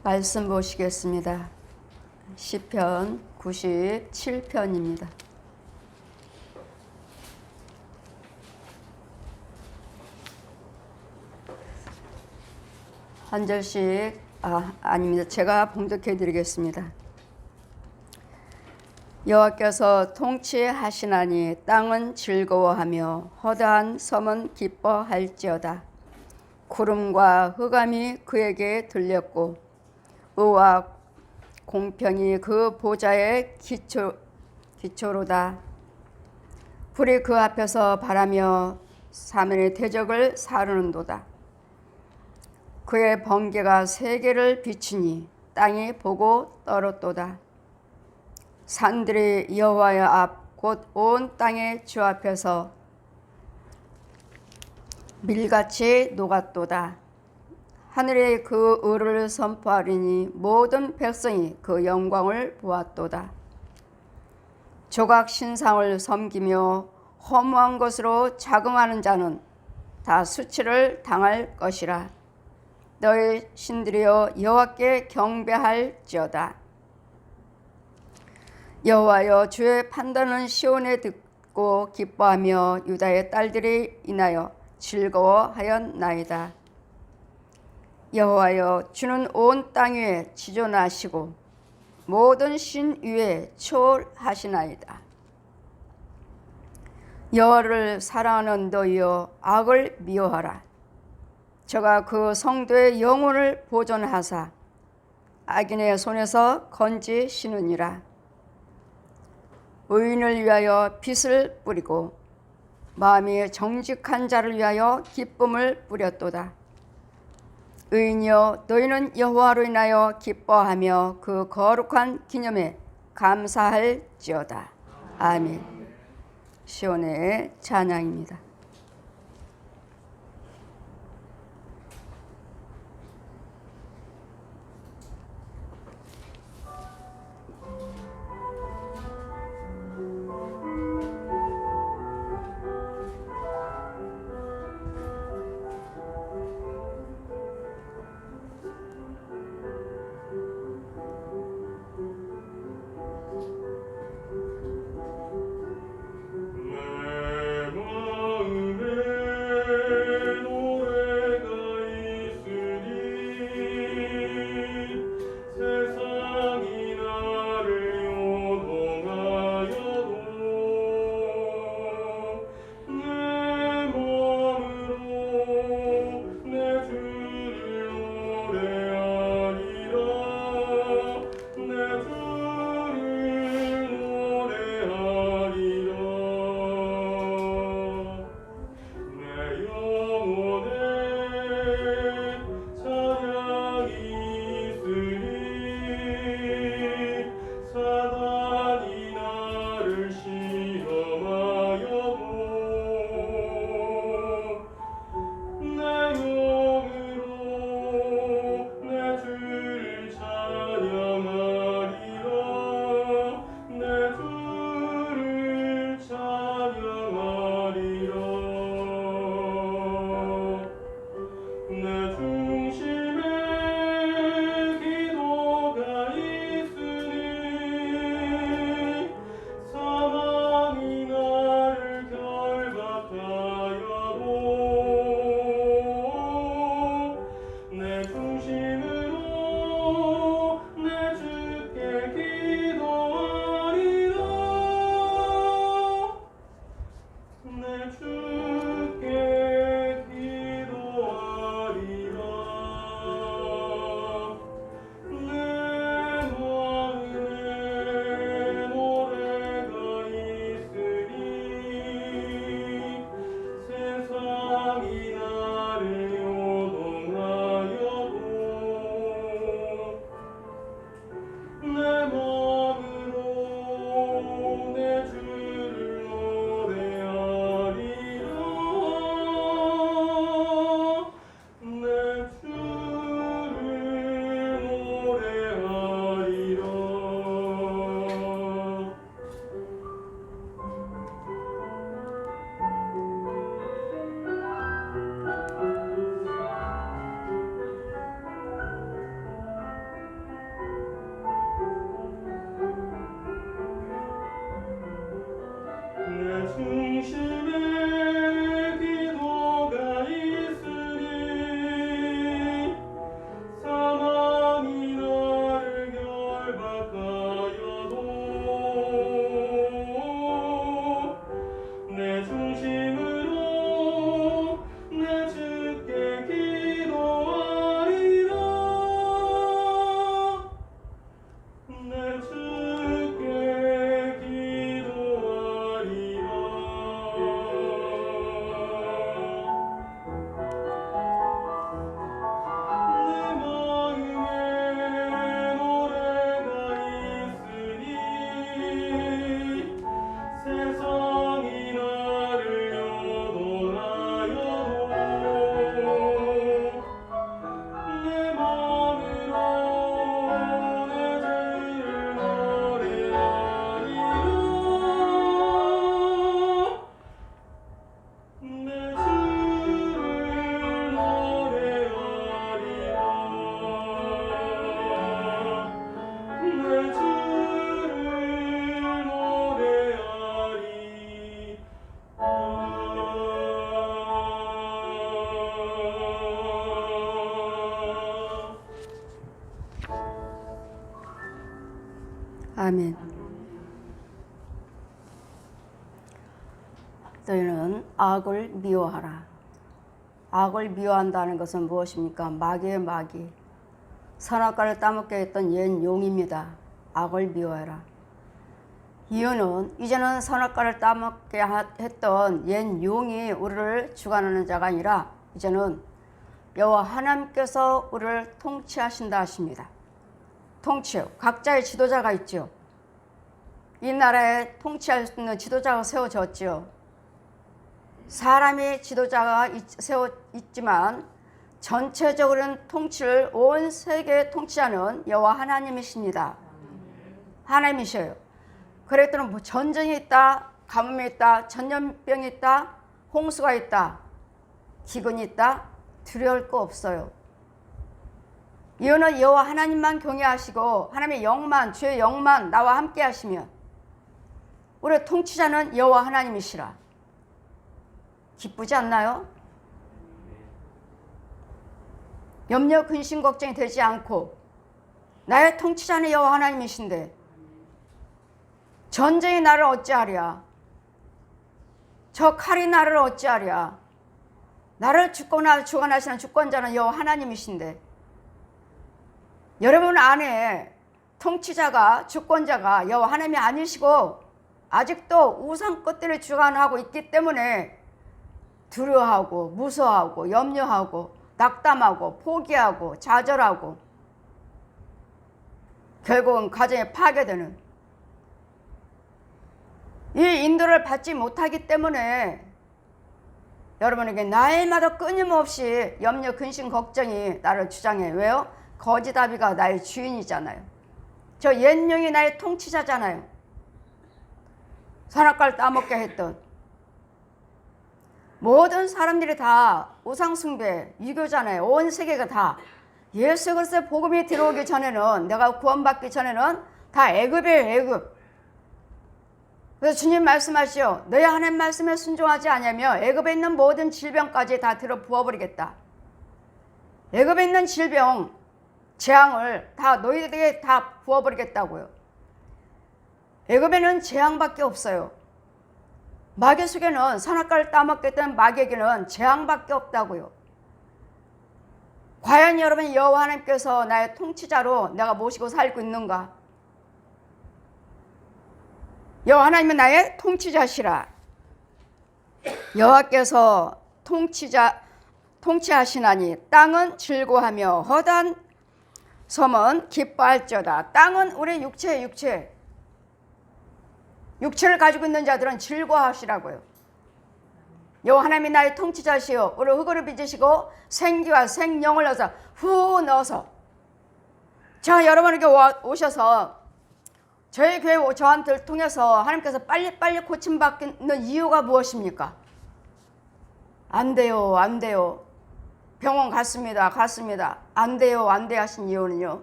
말씀 보시겠습니다. 시편 97편입니다. 한 절씩 아닙니다. 제가 봉독해 드리겠습니다. 여호와께서 통치하시나니 땅은 즐거워하며 허다한 섬은 기뻐할지어다. 구름과 흑암이 그에게 들렸고 의와 공평이 그 보좌의 기초로다. 불이 그 앞에서 발하며 사면의 대적을 사르는도다. 그의 번개가 세계를 비추니 땅이 보고 떨었도다. 산들이 여호와의 앞 곧 온 땅의 주 앞에서 밀같이 녹았도다. 하늘에 그 의를 선포하리니 모든 백성이 그 영광을 보았도다. 조각 신상을 섬기며 허무한 것으로 자긍하는 자는 다 수치를 당할 것이라. 너희 신들이여 여호와께 경배할지어다. 여호와여 주의 판단은 시온에 듣고 기뻐하며 유다의 딸들이 인하여 즐거워하였나이다. 여호와여 주는 온 땅 위에 지존하시고 모든 신 위에 초월하시나이다. 여호와를 사랑하는 너희여 악을 미워하라. 저가 그 성도의 영혼을 보존하사 악인의 손에서 건지시느니라. 의인을 위하여 빛을 뿌리고 마음이 정직한 자를 위하여 기쁨을 뿌렸도다. 의인이여 너희는 여호와로 인하여 기뻐하며 그 거룩한 기념에 감사할지어다. 아멘. 시온의 찬양입니다. 내 아멘. 너희는 악을 미워하라. 악을 미워한다는 것은 무엇입니까? 마귀의 마귀. 선악과를 따먹게 했던 옛 용입니다. 악을 미워해라. 이유는 이제는 선악과를 따먹게 했던 옛 용이 우리를 주관하는 자가 아니라 이제는 여호와 하나님께서 우리를 통치하신다 하십니다. 통치요. 각자의 지도자가 있죠. 이 나라에 통치할 수 있는 지도자가 세워졌죠. 사람이 지도자가 있지만 전체적으로는 통치를 온 세계에 통치하는 여호와 하나님이십니다. 하나님이셔요. 그랬더니 뭐 전쟁이 있다, 가뭄이 있다, 전염병이 있다, 홍수가 있다, 기근이 있다, 두려울 거 없어요. 이유는 여호와 하나님만 경외하시고 하나님의 영만, 주의 영만 나와 함께 하시면 우리 통치자는 여호와 하나님이시라. 기쁘지 않나요? 염려, 근심, 걱정이 되지 않고 나의 통치자는 여호와 하나님이신데 전쟁이 나를 어찌하랴? 저 칼이 나를 어찌하랴? 나를 주관하시는 주권자는 여호와 하나님이신데 여러분 안에 통치자가, 주권자가 여호와 하나님이 아니시고 아직도 우상 것들을 주관하고 있기 때문에 두려워하고 무서워하고 염려하고 낙담하고 포기하고 좌절하고 결국은 가정에 파괴되는 이 인도를 받지 못하기 때문에 여러분에게 날마다 끊임없이 염려, 근심, 걱정이 나를 주장해. 왜요? 거지다비가 나의 주인이잖아요. 저 옛령이 나의 통치자잖아요. 선악과를 따먹게 했던 모든 사람들이 다 우상숭배, 유교잖아요. 온 세계가 다. 예수 그리스도의 복음이 들어오기 전에는, 내가 구원받기 전에는 다 애굽이에요, 애굽. 그래서 주님 말씀하시오. 너희 하나님 말씀에 순종하지 않으며 애굽에 있는 모든 질병까지 다 들어 부어버리겠다. 애굽에 있는 질병, 재앙을 다 너희들에게 다 부어버리겠다고요. 애굽에는 재앙밖에 없어요. 마귀 속에는 선악과를 따먹겠다는 마귀에게는 재앙밖에 없다고요. 과연 여러분 여호와 하나님께서 나의 통치자로 내가 모시고 살고 있는가? 여호와 하나님은 나의 통치자시라. 여호와께서 통치하시나니 땅은 즐거워하며 허다한 섬은 기뻐할지어다. 땅은 우리 육체를 가지고 있는 자들은 즐거워하시라고요. 여호와 하나님이 나의 통치자시오. 우리 흙으로 빚으시고 생기와 생명을 넣어서 자, 여러분에게 오셔서 저희 교회 저한테를 통해서 하나님께서 빨리빨리 고침받는 이유가 무엇입니까? 안 돼요, 안 돼요. 병원 갔습니다. 안 돼요, 안 돼 하신 이유는요.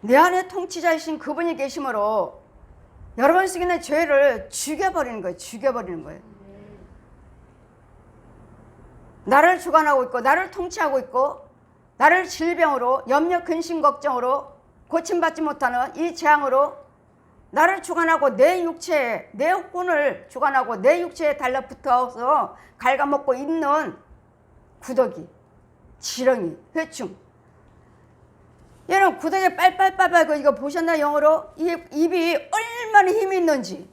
내 안에 통치자이신 그분이 계심으로 여러분 속에 있는 죄를 죽여버리는 거예요. 나를 주관하고 있고 나를 통치하고 있고 나를 질병으로 염려, 근심, 걱정으로 고침받지 못하는 이 재앙으로 나를 주관하고 내 육체에, 내 혼을 주관하고 내 육체에 달라붙어서 갉아먹고 있는 구더기, 지렁이, 회충. 여러분 구더기 빨빨빨빨 이거 보셨나요? 영어로? 입이 얼마나 힘이 있는지,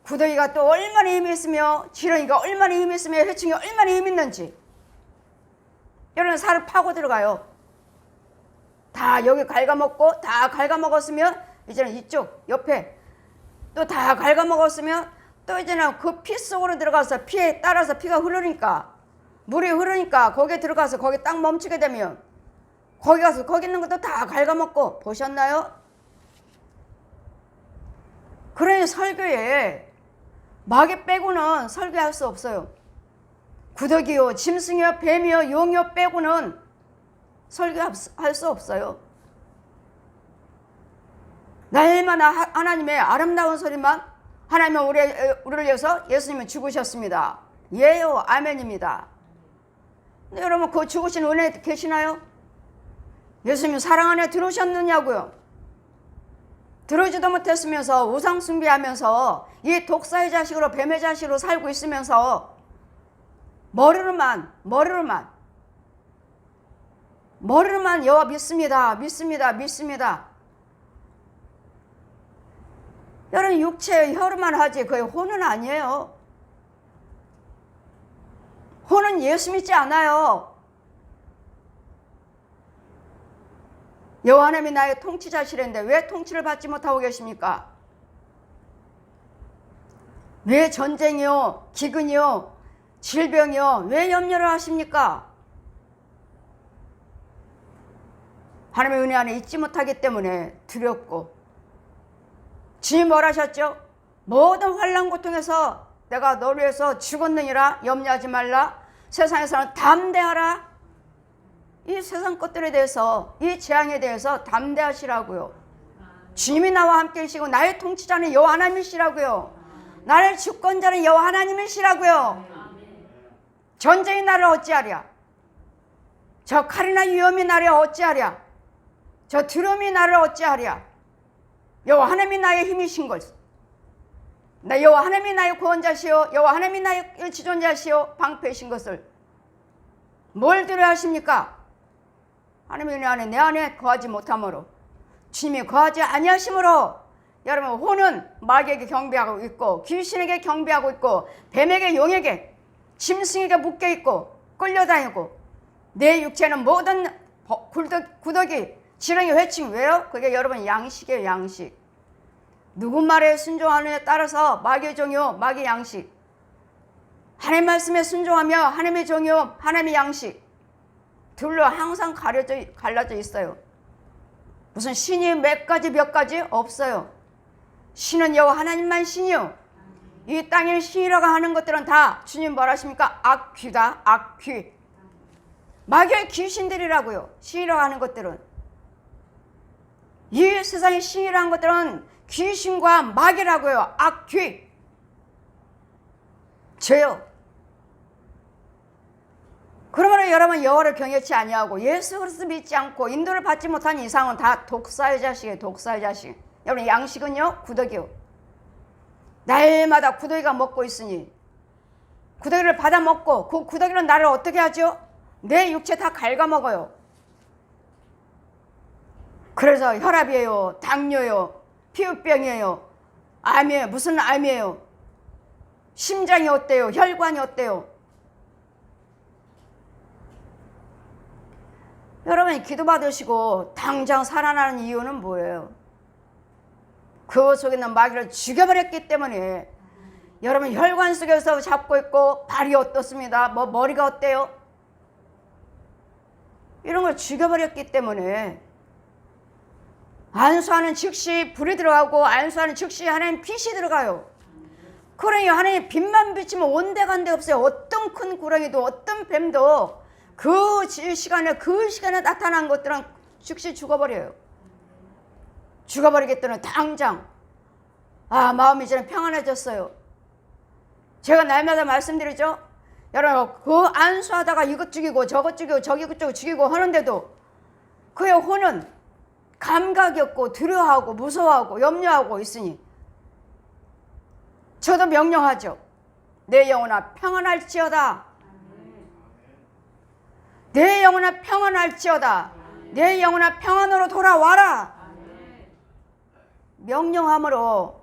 구더기가 또 얼마나 힘이 있으며 지렁이가 얼마나 힘이 있으며 회충이 얼마나 힘이 있는지. 여러분 살을 파고 들어가요. 다 여기 갉아먹고 다 갉아먹었으면 이제는 이쪽 옆에 또 다 갉아먹었으면 또 이제는 그 피 속으로 들어가서 피에 따라서 피가 흐르니까 물이 흐르니까 거기에 들어가서 거기 딱 멈추게 되면 거기 가서 거기 있는 것도 다 갉아먹고. 보셨나요? 그러니 설교에 마귀 빼고는 설교할 수 없어요. 구더기요, 짐승이요, 뱀이요, 용이요 빼고는 설교할 수 없어요. 날마다 하나님의 아름다운 소리만. 하나님은 우리를 위해서 예수님은 죽으셨습니다. 예요, 아멘입니다. 근데 여러분 그 죽으신 은혜 계시나요? 예수님 사랑 안에 들어오셨느냐고요? 들어주도 못했으면서 우상 숭배하면서 이 독사의 자식으로 뱀의 자식으로 살고 있으면서 머리로만 여호와 믿습니다. 여러분 육체의 혀로만 하지 그게 혼은 아니에요. 혼은 예수 믿지 않아요. 여호와 하나님이 나의 통치자시랬는데 왜 통치를 받지 못하고 계십니까? 왜 전쟁이요, 기근이요, 질병이요, 왜 염려를 하십니까? 하나님의 은혜 안에 있지 못하기 때문에 두렵고. 주님 뭐라 하셨죠? 모든 환난 고통에서 내가 너를 위해서 죽었느니라. 염려하지 말라. 세상에서는 담대하라. 이 세상 것들에 대해서, 이 재앙에 대해서 담대하시라고요. 주님이 나와 함께 계시고 나의 통치자는 여호와 하나님이시라고요. 나를 주권자는 여호와 하나님이시라고요. 전쟁이 나를 어찌하랴? 저 칼이나 위험이 나를 어찌하랴? 저 두려움이 나를 어찌하랴? 여호와 하나님이 나의 힘이신 것. 나 여호와 하나님이 나의 구원자시오. 여호와 하나님이 나의 지존자시오. 방패이신 것을 뭘 두려워하십니까? 하나님의 은혜 안에 내 안에 거하지 못함으로, 주님이 거하지 아니하심으로 여러분 혼은 마귀에게 경배하고 있고 귀신에게 경배하고 있고 뱀에게 용에게 짐승에게 묶여있고 끌려다니고 내 육체는 모든 구더기 지렁이 회칭. 왜요? 그게 여러분 양식이에요. 양식. 누구 말에 순종하느냐에 따라서 마귀의 종이요 마귀의 양식. 하나님 말씀에 순종하며 하나님의 종이요 하나님의 양식. 둘로 항상 갈라져 있어요. 무슨 신이 몇 가지 없어요. 신은 여호와 하나님만 신이요. 이 땅에 신이라고 하는 것들은 다 주님 뭐라 하십니까? 악귀다. 악귀. 마귀의 귀신들이라고요. 신이라고 하는 것들은. 이 세상의 신이라는 것들은 귀신과 마귀라고요. 악귀. 죄요. 그러므로 여러분 여호와를 경외치 아니하고 예수 그리스도 믿지 않고 인도를 받지 못한 이상은 다 독사의 자식이에요. 독사의 자식. 여러분 양식은요 구더기요. 날마다 구더기가 먹고 있으니 구더기를 받아 먹고 그 구더기는 나를 어떻게 하죠? 내 육체 다 갉아먹어요. 그래서 혈압이에요, 당뇨요, 피부병이에요, 암이에요. 무슨 암이에요? 심장이 어때요? 혈관이 어때요? 여러분 기도 받으시고 당장 살아나는 이유는 뭐예요? 그 속에 있는 마귀를 죽여버렸기 때문에. 여러분 혈관 속에서 잡고 있고 발이 어떻습니다. 머리가 어때요? 이런 걸 죽여버렸기 때문에 안수하는 즉시 불이 들어가고 안수하는 즉시 하나님 빛이 들어가요. 그러니 하나님 빛만 비치면 온데간데 없어요. 어떤 큰 구렁이도 어떤 뱀도 그 시간에 나타난 것들은 즉시 죽어버려요. 죽어버리겠다는 당장 마음이 이제는 평안해졌어요. 제가 날마다 말씀드리죠. 여러분 그 안수하다가 이것 죽이고 저것 죽이고 저기 죽이고 하는데도 그의 혼은 감각이 없고 두려워하고 무서워하고 염려하고 있으니 저도 명령하죠. 내 영혼아 평안할지어다. 내 영혼아 평안할지어다. 내 영혼아 평안으로 돌아와라. 명령함으로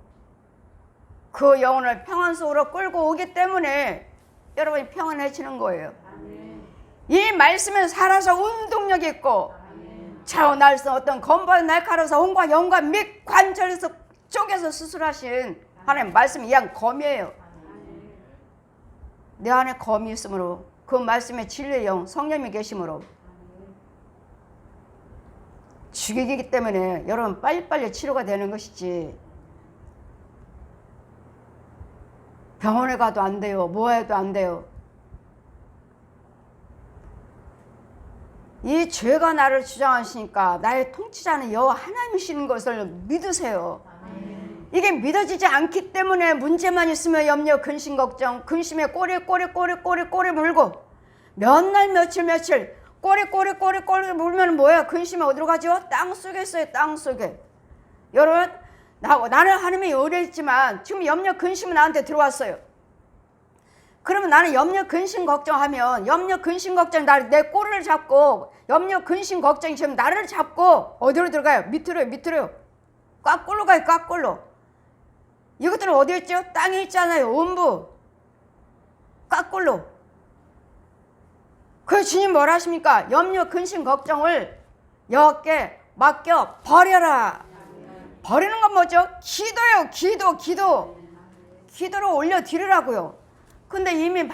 그 영혼을 평안 속으로 끌고 오기 때문에 여러분이 평안해지는 거예요. 이 말씀은 살아서 운동력이 있고 차오 날선 어떤 검보의 날카로워서 혼과 영과 및 관절에서 쪼개서 수술하신 하나님 말씀이 이 검이에요. 내 안에 검이 있으므로 그 말씀에 진리의 영 성령이 계심으로 죽이기 때문에 여러분 빨리빨리 치료가 되는 것이지 병원에 가도 안 돼요. 뭐 해도 안 돼요. 이 죄가 나를 주장하시니까 나의 통치자는 여호와 하나님이시는 것을 믿으세요. 이게 믿어지지 않기 때문에 문제만 있으면 염려, 근심, 걱정, 근심에 꼬리 물고 몇 날 며칠 꼬리 물면 뭐예요? 근심이 어디로 가죠? 땅 속에 있어요. 땅 속에. 여러분 나는 하나님이 의뢰했지만 지금 염려 근심은 나한테 들어왔어요. 그러면 나는 염려 근심 걱정하면 염려 근심 걱정이 내 꼬리를 잡고 염려 근심 걱정이 지금 나를 잡고 어디로 들어가요? 밑으로요. 꽉골로 가요. 꽉골로. 이것들은 어디 있죠? 땅에 있잖아요. 음부. 꽉골로. 그래서 주님 뭐라 하십니까? 염려 근심 걱정을 여호와께 맡겨 버려라. 버리는 건 뭐죠? 기도요. 기도로 올려드리라고요. 근데 이미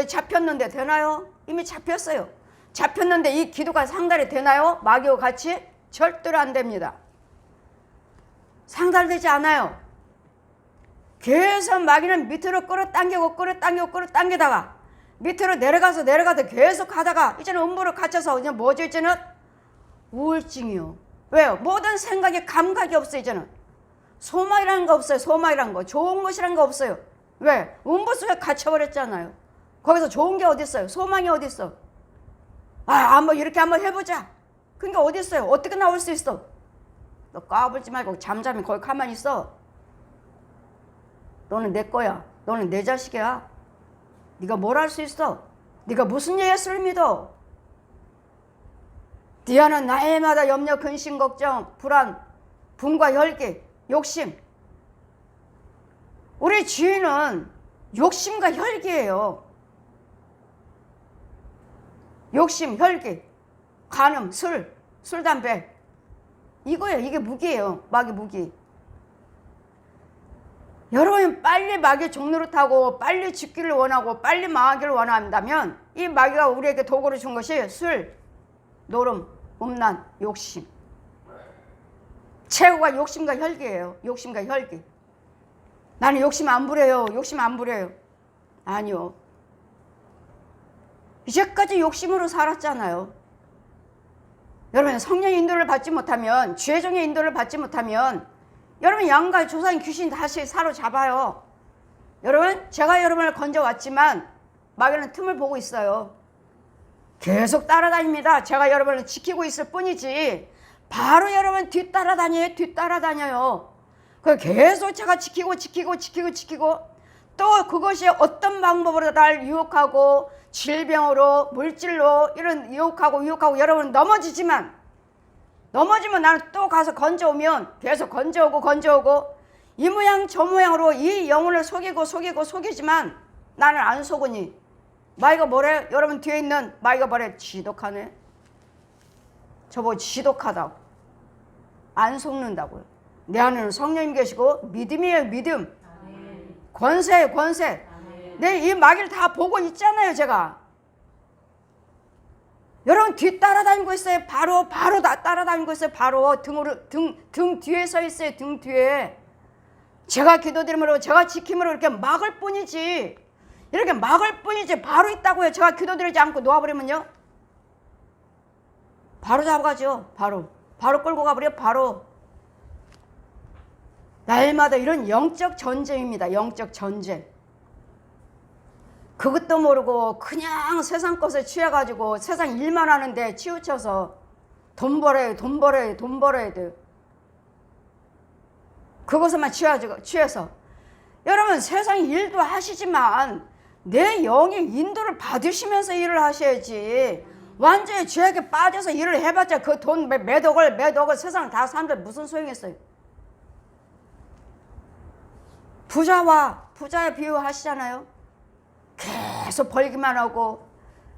잡혔는데 되나요? 이미 잡혔어요. 잡혔는데 이 기도가 상달이 되나요? 마귀와 같이? 절대로 안 됩니다. 상달되지 않아요. 계속 마귀는 밑으로 끌어당기다가 밑으로 내려가서 계속 하다가 이제는 음부로 갇혀서 이제 뭐죠? 이제는 우울증이요. 왜요? 모든 생각에 감각이 없어요. 이제는 소망이라는 거 없어요. 소망이라는 거, 좋은 것이라는 거 없어요. 왜? 음부 속에 갇혀버렸잖아요. 거기서 좋은 게 어디 있어요? 소망이 어디 있어? 한번 이렇게 한번 해보자. 그러니까 어디 있어요? 어떻게 나올 수 있어? 너 까불지 말고 잠잠히 거기 가만히 있어. 너는 내 거야. 너는 내 자식이야. 네가 뭘 할 수 있어? 네가 무슨 예수를 믿어? 디아는 날마다 염려, 근심, 걱정, 불안, 분과 혈기, 욕심. 우리 주인은 욕심과 혈기예요. 욕심, 혈기, 간음, 술, 담배. 이거예요. 이게 무기예요. 마귀 무기. 여러분 빨리 마귀 종로를 타고 빨리 죽기를 원하고 빨리 망하기를 원한다면 이 마귀가 우리에게 도구를 준 것이 술, 노름, 음란, 욕심. 최고가 욕심과 혈기예요. 욕심과 혈기. 나는 욕심 안 부려요. 아니요. 이제까지 욕심으로 살았잖아요. 여러분 성령의 인도를 받지 못하면, 죄종의 인도를 받지 못하면 여러분 양과 조상 귀신 다시 사로잡아요. 여러분 제가 여러분을 건져왔지만 마귀는 틈을 보고 있어요. 계속 따라다닙니다. 제가 여러분을 지키고 있을 뿐이지 바로 여러분 뒤따라다녀요. 계속 제가 지키고 또 그것이 어떤 방법으로 날 유혹하고 질병으로 물질로 이런 유혹하고 여러분 넘어지면 나는 또 가서 건져오면 계속 건져오고 이 모양 저 모양으로 이 영혼을 속이지만 나는 안 속으니 마귀가 뭐래? 여러분 뒤에 있는 마귀가 뭐래? 지독하네. 저보고 지독하다고. 안 속는다고요. 내 안에는 성령님 계시고 믿음이에요. 믿음. 권세예요. 권세. 내 이 마귀를 다 보고 있잖아요. 제가. 여러분 뒤 따라다니고 있어요. 바로 다 따라다니고 있어요. 바로 등 뒤에 서 있어요. 등 뒤에. 제가 기도드림으로 제가 지킴으로 이렇게 막을 뿐이지 바로 있다고요. 제가 기도드리지 않고 놓아버리면요 바로 잡아가죠. 바로 끌고 가버려. 바로 날마다 이런 영적 전쟁입니다. 영적 전쟁. 그것도 모르고 그냥 세상 것에 취해가지고 세상 일만 하는데 치우쳐서 돈 벌어야 돼. 그것에만 취해서 여러분 세상 일도 하시지만 내 영의 인도를 받으시면서 일을 하셔야지. 완전히 죄악에 빠져서 일을 해봤자 그 돈 몇 억을 세상 다 사는데 무슨 소용이 있어요. 부자의 비유 하시잖아요. 계속 벌기만 하고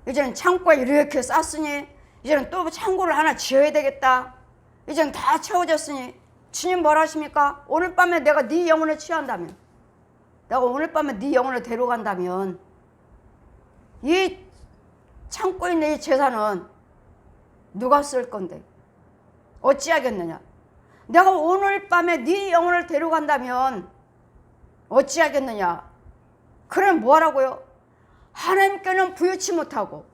이제는 창고에 이렇게 쌌으니 이제는 또 창고를 하나 지어야 되겠다. 이제는 다 채워졌으니 주님 뭐라 하십니까? 오늘 밤에 내가 네 영혼을 취한다면, 내가 오늘 밤에 네 영혼을 데려간다면 이 창고에 있는 이 재산은 누가 쓸 건데? 어찌하겠느냐? 내가 오늘 밤에 네 영혼을 데려간다면 어찌하겠느냐? 그럼 뭐하라고요? 하나님께는 부유치 못하고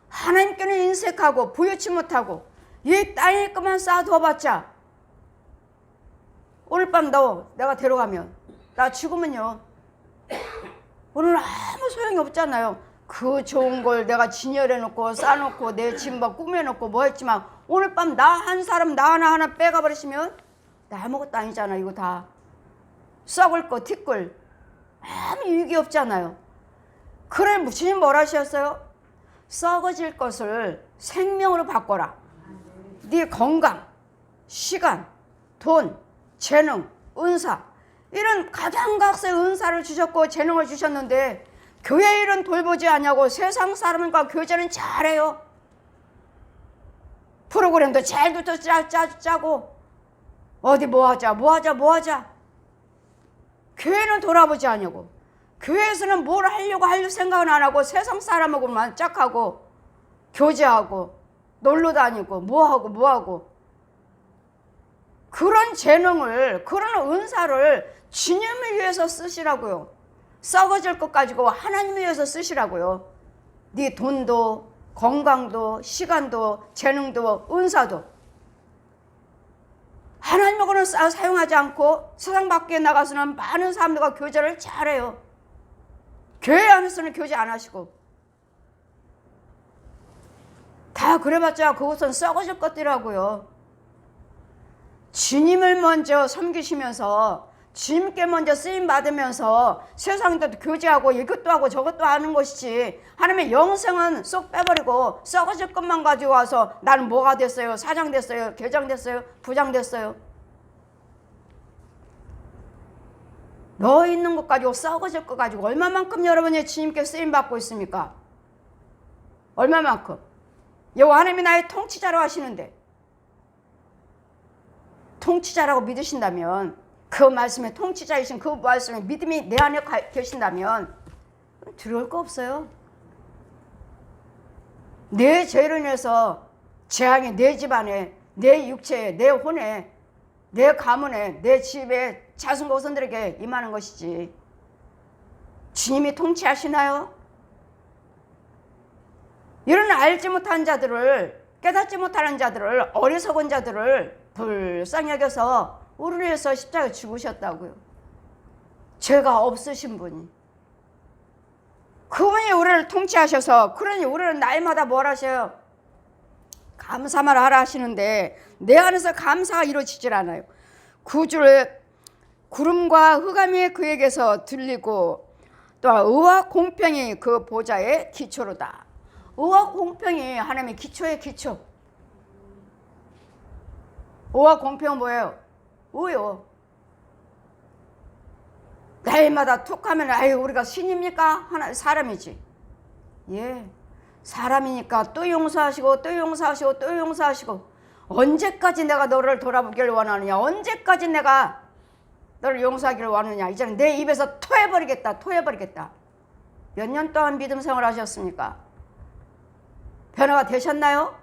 하나님께는 인색하고 부유치 못하고 이 땅에 것만 쌓아두어봤자 오늘 밤 내가 데려가면 나 죽으면요 오늘 아무 소용이 없잖아요. 그 좋은 걸 내가 진열해놓고 쌓아놓고 내 집 막 꾸며놓고 뭐 했지만 오늘 밤 나 한 사람 나 하나 빼가버리시면 나 아무것도 아니잖아. 이거 다 썩을 거 티끌 아무 유익이 없잖아요. 그래 주님 뭐라 하셨어요? 썩어질 것을 생명으로 바꿔라. 네 건강, 시간, 돈, 재능, 은사 이런 각양각색 은사를 주셨고 재능을 주셨는데 교회 일은 돌보지 않냐고 세상 사람과 교제는 잘해요. 프로그램도 잘도 짜고 어디 뭐하자 교회는 돌아보지 않냐고. 교회에서는 뭘 하려고 할 생각은 안 하고 세상 사람하고만 짝하고 교제하고 놀러 다니고 뭐하고 그런 재능을 그런 은사를 주님을 위해서 쓰시라고요. 썩어질 것 가지고 하나님을 위해서 쓰시라고요. 네 돈도 건강도 시간도 재능도 은사도 하나님하고는 사용하지 않고 세상 밖에 나가서는 많은 사람들과 교제를 잘해요. 교회 안에서는 교제 안 하시고 다 그래봤자 그것은 썩어질 것들이라고요. 주님을 먼저 섬기시면서 주님께 먼저 쓰임 받으면서 세상도 교제하고 이것도 하고 저것도 하는 것이지 하나님의 영생은 쏙 빼버리고 썩어질 것만 가지고 와서 나는 뭐가 됐어요? 사장 됐어요? 계장 됐어요? 부장 됐어요? 너 있는 것 가지고 썩어질 것 가지고 얼마만큼 여러분이 주님께 쓰임 받고 있습니까? 얼마만큼? 여호와 하나님이 나의 통치자로 하시는데 통치자라고 믿으신다면 그 말씀에 통치자이신 그 말씀에 믿음이 내 안에 계신다면 두려울 거 없어요. 내 죄로 인해서 재앙이 내 집안에 내 육체에 내 혼에 내 가문에 내 집에 자손 고손들에게 임하는 것이지. 주님이 통치하시나요? 이런 알지 못한 자들을 깨닫지 못하는 자들을 어리석은 자들을 불쌍히 여겨서 우리를 위해서 십자가에 죽으셨다고요. 죄가 없으신 분이 그분이 우리를 통치하셔서 그러니 우리는 날마다 뭘 하셔요? 감사만 하라 하시는데 내 안에서 감사가 이루어지질 않아요. 구주를 구름과 흑암이 그에게서 들리고 또 의와 공평이 그 보좌의 기초로다. 의와 공평이 하나님의 기초의 기초. 의와 공평은 뭐예요? 의요. 날마다 툭 하면 아유 우리가 신입니까? 하나 사람이지. 예, 사람이니까 또 용서하시고 또 용서하시고 또 용서하시고 언제까지 내가 너를 돌아보기를 원하느냐? 언제까지 내가 너를 용서하기를 원하느냐? 이제는 내 입에서 토해버리겠다. 몇 년 동안 믿음 생활 하셨습니까? 변화가 되셨나요?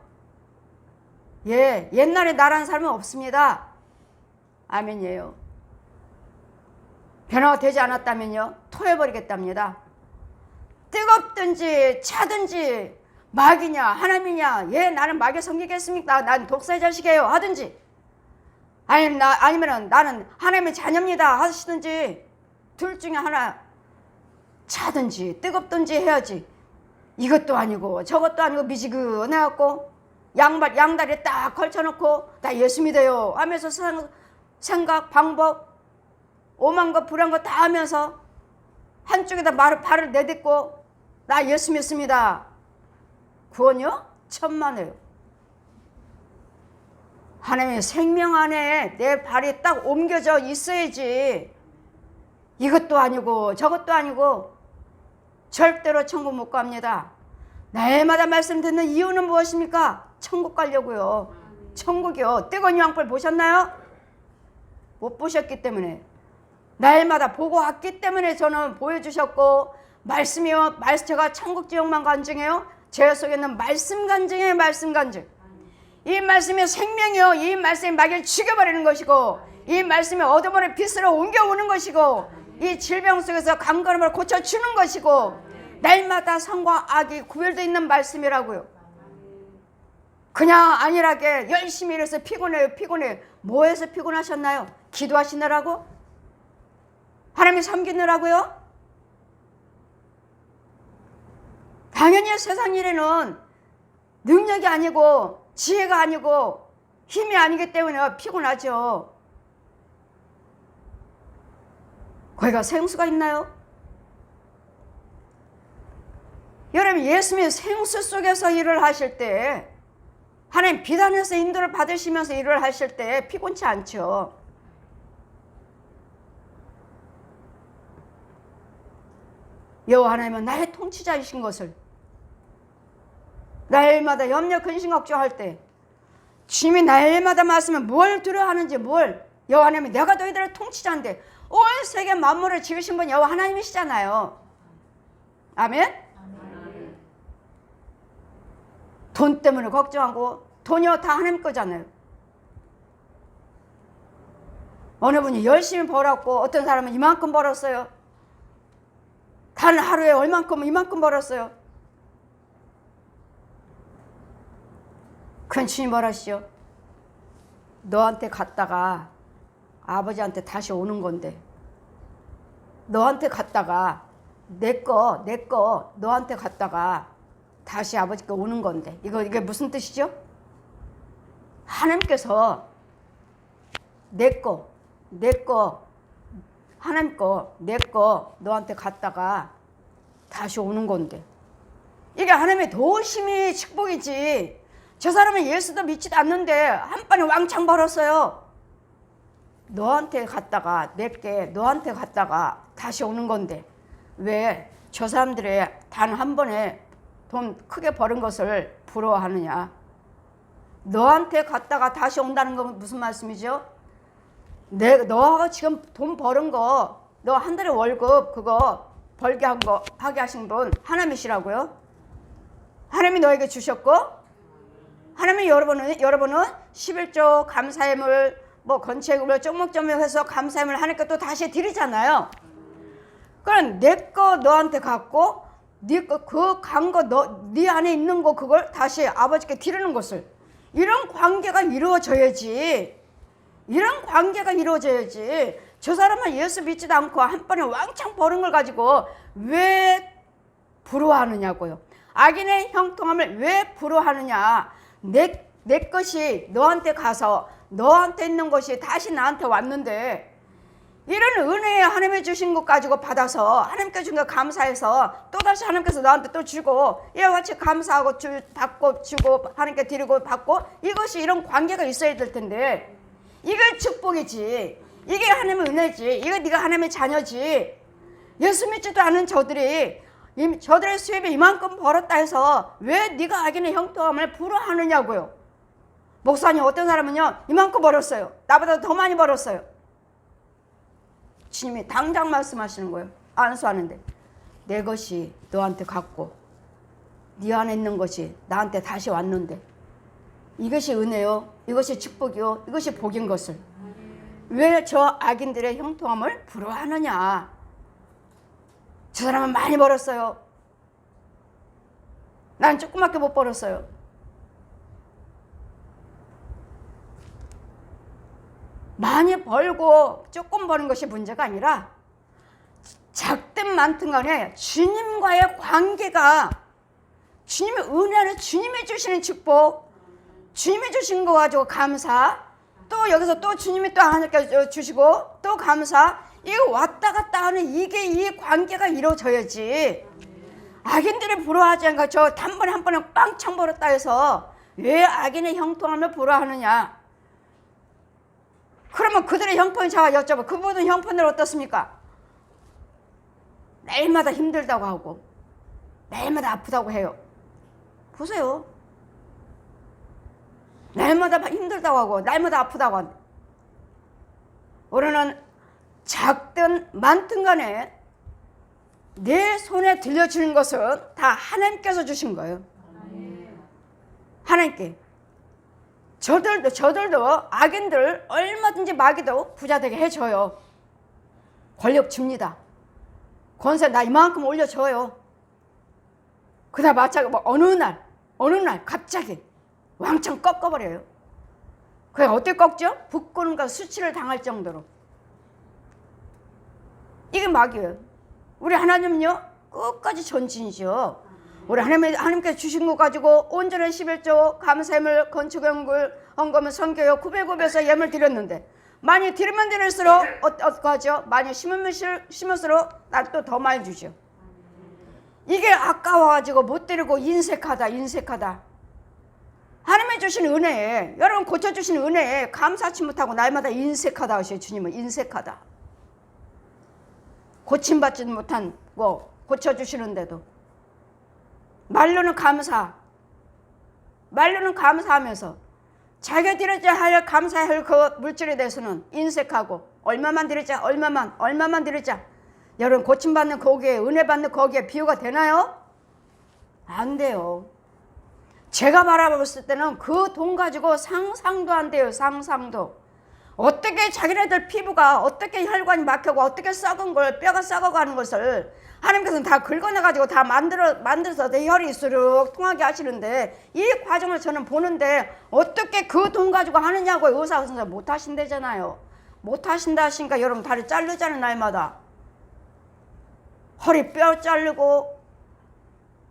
예, 옛날에 나라는 사람은 없습니다. 아멘이에요. 변화가 되지 않았다면요, 토해버리겠답니다. 뜨겁든지 차든지 마귀냐 하나님이냐, 예, 나는 마귀 섬기겠습니까? 난 독사의 자식이에요 하든지, 아니면은 나는 하나님의 자녀입니다 하시든지, 둘 중에 하나 차든지 뜨겁든지 해야지. 이것도 아니고 저것도 아니고 미지근해갖고 양다리에 딱 걸쳐놓고 나 예수 믿어요 하면서 생각 방법 오만 것 불한 것 다 하면서 한쪽에다 발을 내딛고 나 예수 믿습니다. 구원이요? 천만에요. 하나님의 생명 안에 내 발이 딱 옮겨져 있어야지. 이것도 아니고 저것도 아니고 절대로 천국 못 갑니다. 날마다 말씀 듣는 이유는 무엇입니까? 천국 가려고요. 천국이요. 뜨거운 양불 보셨나요? 못 보셨기 때문에, 날마다 보고 왔기 때문에 저는 보여주셨고, 말씀이요, 제가 천국 지역만 간증해요. 제 속에 있는 말씀 간증이에요. 말씀 간증. 이 말씀이 생명이요, 이 말씀이 마귀를 죽여버리는 것이고, 이 말씀이 어둠을 빛으로 옮겨오는 것이고, 이 질병 속에서 강건함을 고쳐주는 것이고, 날마다 선과 악이 구별되어 있는 말씀이라고요. 그냥 안일하게 열심히 일해서 피곤해요. 뭐 해서 피곤하셨나요? 기도하시느라고? 하나님 섬기느라고요? 당연히 세상 일에는 능력이 아니고 지혜가 아니고 힘이 아니기 때문에 피곤하죠. 거기가 생수가 있나요? 여러분, 예수님이 생수 속에서 일을 하실 때, 하나님 비단에서 인도를 받으시면서 일을 하실 때 피곤치 않죠. 여호와 하나님은 나의 통치자이신 것을 날마다 염려 근심 걱정할 때 주님이 날마다 말씀을 뭘 두려워하는지, 뭘 여호와 하나님이 내가 너희들의 통치자인데, 온 세계 만물을 지으신 분 여호와 하나님이시잖아요. 아멘? 돈 때문에 걱정하고, 돈이요 다 하나님 거잖아요. 어느 분이 열심히 벌었고 어떤 사람은 이만큼 벌었어요. 단 하루에 얼만큼 이만큼 벌었어요. 그건 주님 뭐라시죠? 너한테 갔다가 아버지한테 다시 오는 건데, 너한테 갔다가 내 거 너한테 갔다가 다시 아버지께 오는 건데, 이게 무슨 뜻이죠? 하나님께서 내 거 하나님 거 내 거 너한테 갔다가 다시 오는 건데, 이게 하나님의 도심이 축복이지. 저 사람은 예수도 믿지도 않는데 한 번에 왕창 벌었어요. 너한테 갔다가 내게 너한테 갔다가 다시 오는 건데, 왜 저 사람들의 단 한 번에 돈 크게 벌은 것을 부러워하느냐? 너한테 갔다가 다시 온다는 건 무슨 말씀이죠? 너가 지금 돈 버는 거, 너 한 달에 월급 그거 벌게 하게 하신 분 하나님이시라고요? 하나님이 너에게 주셨고, 하나님이 여러분은 11조 감사예물, 건체금을 쪼목쪼목 해서 감사예물 하니까 또 다시 드리잖아요. 그럼 내 거 너한테 갖고, 네 안에 있는 거 그걸 다시 아버지께 드리는 것을, 이런 관계가 이루어져야지. 저 사람은 예수 믿지도 않고 한 번에 왕창 버는 걸 가지고 왜 부러워하느냐고요. 악인의 형통함을 왜 부러워하느냐. 내 것이 너한테 가서 너한테 있는 것이 다시 나한테 왔는데, 이런 은혜에 하나님이 주신 것 가지고 받아서 하나님께 준 거 감사해서 또다시 하나님께서 나한테 또 주고, 이와 같이 감사하고 받고 주고 하나님께 드리고 받고, 이것이 이런 관계가 있어야 될 텐데, 이게 축복이지. 이게 하나님의 은혜지. 이거 네가 하나님의 자녀지. 예수 믿지도 않은 저들의 수입이 이만큼 벌었다 해서 왜 네가 악인의 형통함을 부러워하느냐고요. 목사님, 어떤 사람은요 이만큼 벌었어요. 나보다 더 많이 벌었어요. 주님이 당장 말씀하시는 거예요. 안수하는데, 내 것이 너한테 갔고 네 안에 있는 것이 나한테 다시 왔는데, 이것이 은혜요, 이것이 축복이요, 이것이 복인 것을 왜 저 악인들의 형통함을 부러워하느냐. 저 사람은 많이 벌었어요. 난 조그맣게 못 벌었어요. 많이 벌고 조금 버는 것이 문제가 아니라, 작든 많든 간에 주님과의 관계가, 주님의 은혜를, 주님이 주시는 축복, 주님이 주신 거 가지고 감사, 또 여기서 또 주님이 또 하나님께 주시고 또 감사, 이거 왔다 갔다 하는 이 관계가 이루어져야지. 악인들이 부러워하지 않고 저 단번에 한 번에 빵창 벌었다 해서 왜 악인의 형통함을 부러워하느냐. 그러면 그들의 형편을 제가 여쭤봐. 그분은 형편들 어떻습니까? 매일마다 힘들다고 하고 매일마다 아프다고 해요. 보세요. 날마다 힘들다고 하고 날마다 아프다고 한다. 우리는 작든 많든 간에 내 손에 들려주는 것은 다 하나님께서 주신 거예요. 하나님께. 저들도 악인들 얼마든지 마귀도 부자되게 해줘요. 권력 줍니다. 권세 나 이만큼 올려줘요. 그다 마찬가지 어느 날 갑자기 왕창 꺾어버려요. 그게 어떻게 꺾죠? 북군과 수치를 당할 정도로. 이게 마귀예요. 우리 하나님은요 끝까지 전진이죠. 우리 하나님께 주신 거 가지고 온전한 11조 감사예물 건축연굴 헌금을 선교요 900억에서 예물 드렸는데 많이 드리면 드릴수록 어떡하죠? 많이 심을수록 날 또 더 많이 주죠. 이게 아까워가지고 못 드리고 인색하다. 하나님이 주신 은혜에, 여러분 고쳐주신 은혜에 감사치 못하고 날마다 인색하다 하셔요. 주님은 인색하다. 고침받지 못한 거 고쳐주시는데도 말로는 감사하면서 자기가 드려야 할 감사해야 할 그 물질에 대해서는 인색하고 얼마만 드리자. 여러분 고침받는 거기에, 은혜 받는 거기에 비유가 되나요? 안 돼요. 제가 바라봤을 때는 그 돈 가지고 상상도 안 돼요. 상상도. 어떻게 자기네들 피부가 어떻게 혈관이 막혀고 어떻게 썩은 걸, 뼈가 썩어가는 것을 하나님께서는 다 긁어내가지고 다 만들어서 내 혈이 쑥 통하게 하시는데, 이 과정을 저는 보는데 어떻게 그 돈 가지고 하느냐고. 의사 선생 못 하신대잖아요. 못 하신다 하시니까 여러분 다리 자르잖아요. 날마다 허리 뼈 자르고,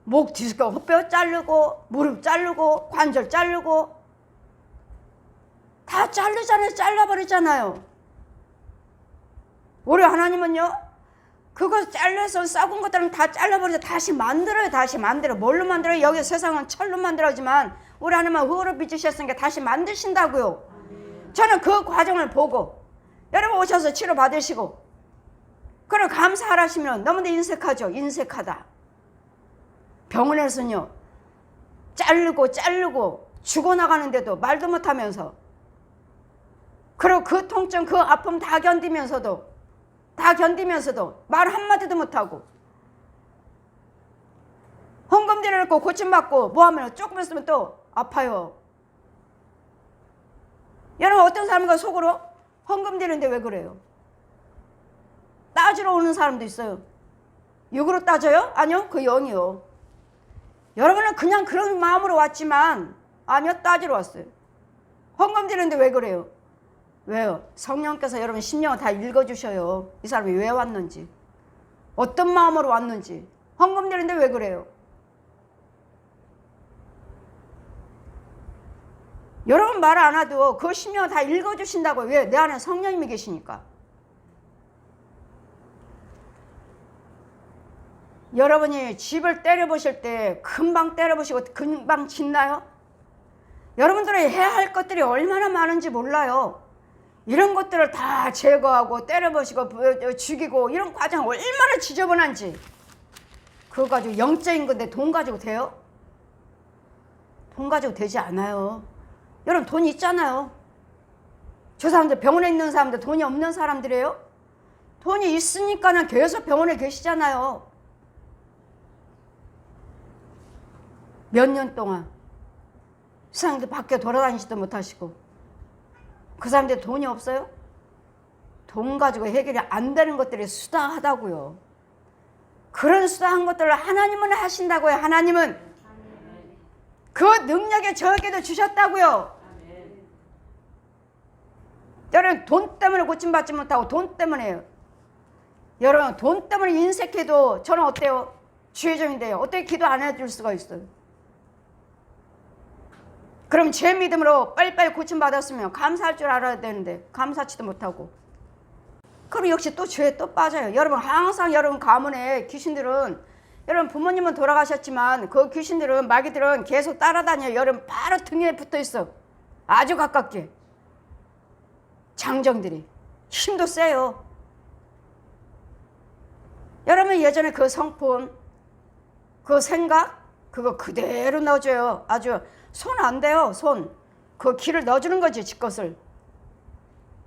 목 디스크 뼈 자르고, 무릎 자르고, 관절 자르고 다 자르잖아요. 잘라버리잖아요. 우리 하나님은요, 그거 잘라서 썩은 것들은 다 잘라버려서 다시 만들어요. 뭘로 만들어요? 여기 세상은 철로 만들어지만 우리 하나님은 흙으로 빚으셨으니까 다시 만드신다고요. 저는 그 과정을 보고, 여러분 오셔서 치료 받으시고 그럼 감사하시면 너무도 인색하죠. 인색하다. 병원에서는요, 자르고 죽어나가는데도 말도 못하면서, 그리고 그 통증 그 아픔 다 견디면서도 말 한마디도 못하고 헌금 드려놓고 고침받고 뭐하면 조금 있으면 또 아파요. 여러분 어떤 사람과 속으로 헌금 드리는데 왜 그래요? 따지러 오는 사람도 있어요. 육으로 따져요? 아니요, 그 영이요. 여러분은 그냥 그런 마음으로 왔지만 아니요, 따지러 왔어요. 헌금 드리는데 왜 그래요? 왜요? 성령께서 여러분 심령을 다 읽어주셔요. 이 사람이 왜 왔는지, 어떤 마음으로 왔는지. 헌금 드리는데 왜 그래요? 여러분 말 안 해도 그 심령을 다 읽어주신다고. 왜? 내 안에 성령님이 계시니까. 여러분이 집을 때려보실 때 금방 때려보시고 금방 짓나요? 여러분들이 해야 할 것들이 얼마나 많은지 몰라요. 이런 것들을 다 제거하고 때려보시고 죽이고 이런 과정 얼마나 지저분한지. 그거 가지고 영적인 건데 돈 가지고 돼요? 돈 가지고 되지 않아요. 여러분 돈이 있잖아요. 저 사람들, 병원에 있는 사람들 돈이 없는 사람들이에요? 돈이 있으니까는 계속 병원에 계시잖아요. 몇 년 동안 세상들 밖에 돌아다니지도 못하시고. 그 사람들 돈이 없어요? 돈 가지고 해결이 안 되는 것들이 수다하다고요. 그런 수다한 것들을 하나님은 하신다고요. 하나님은 그 능력이 저에게도 주셨다고요. 여러분 돈 때문에 고침받지 못하고 돈 때문에요. 여러분 돈 때문에 인색해도 저는 어때요? 주의점인데요. 어떻게 기도 안 해줄 수가 있어요? 그럼 제 믿음으로 빨리빨리 고침받았으면 감사할 줄 알아야 되는데 감사치도 못하고, 그럼 역시 또 죄에 또 빠져요. 여러분 항상 여러분 가문에 귀신들은, 여러분 부모님은 돌아가셨지만 그 귀신들은, 마귀들은 계속 따라다녀요. 여러분 바로 등에 붙어있어. 아주 가깝게. 장정들이 힘도 세요. 여러분 예전에 그 성품, 그 생각, 그거 그대로 넣어줘요. 아주 손 안 돼요. 손. 그 기를 넣어주는 거지. 지 것을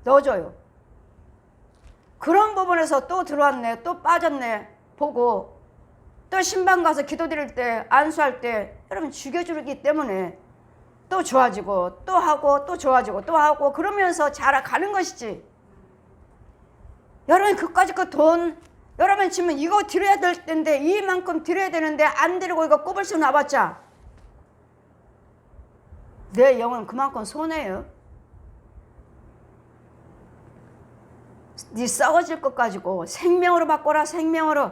넣어줘요. 그런 부분에서 또 들어왔네, 또 빠졌네 보고, 또 신방 가서 기도 드릴 때, 안수할 때 여러분 죽여주기 때문에 또 좋아지고 또 하고 또 좋아지고 또 하고 그러면서 자라가는 것이지. 여러분 그까짓 그 돈, 여러분 지금 이거 드려야 될 텐데, 이만큼 드려야 되는데 안 드리고 이거 꼽을수 나봤자 내 영은 그만큼 손해요. 네 썩어질 것 가지고 생명으로 바꿔라. 생명으로.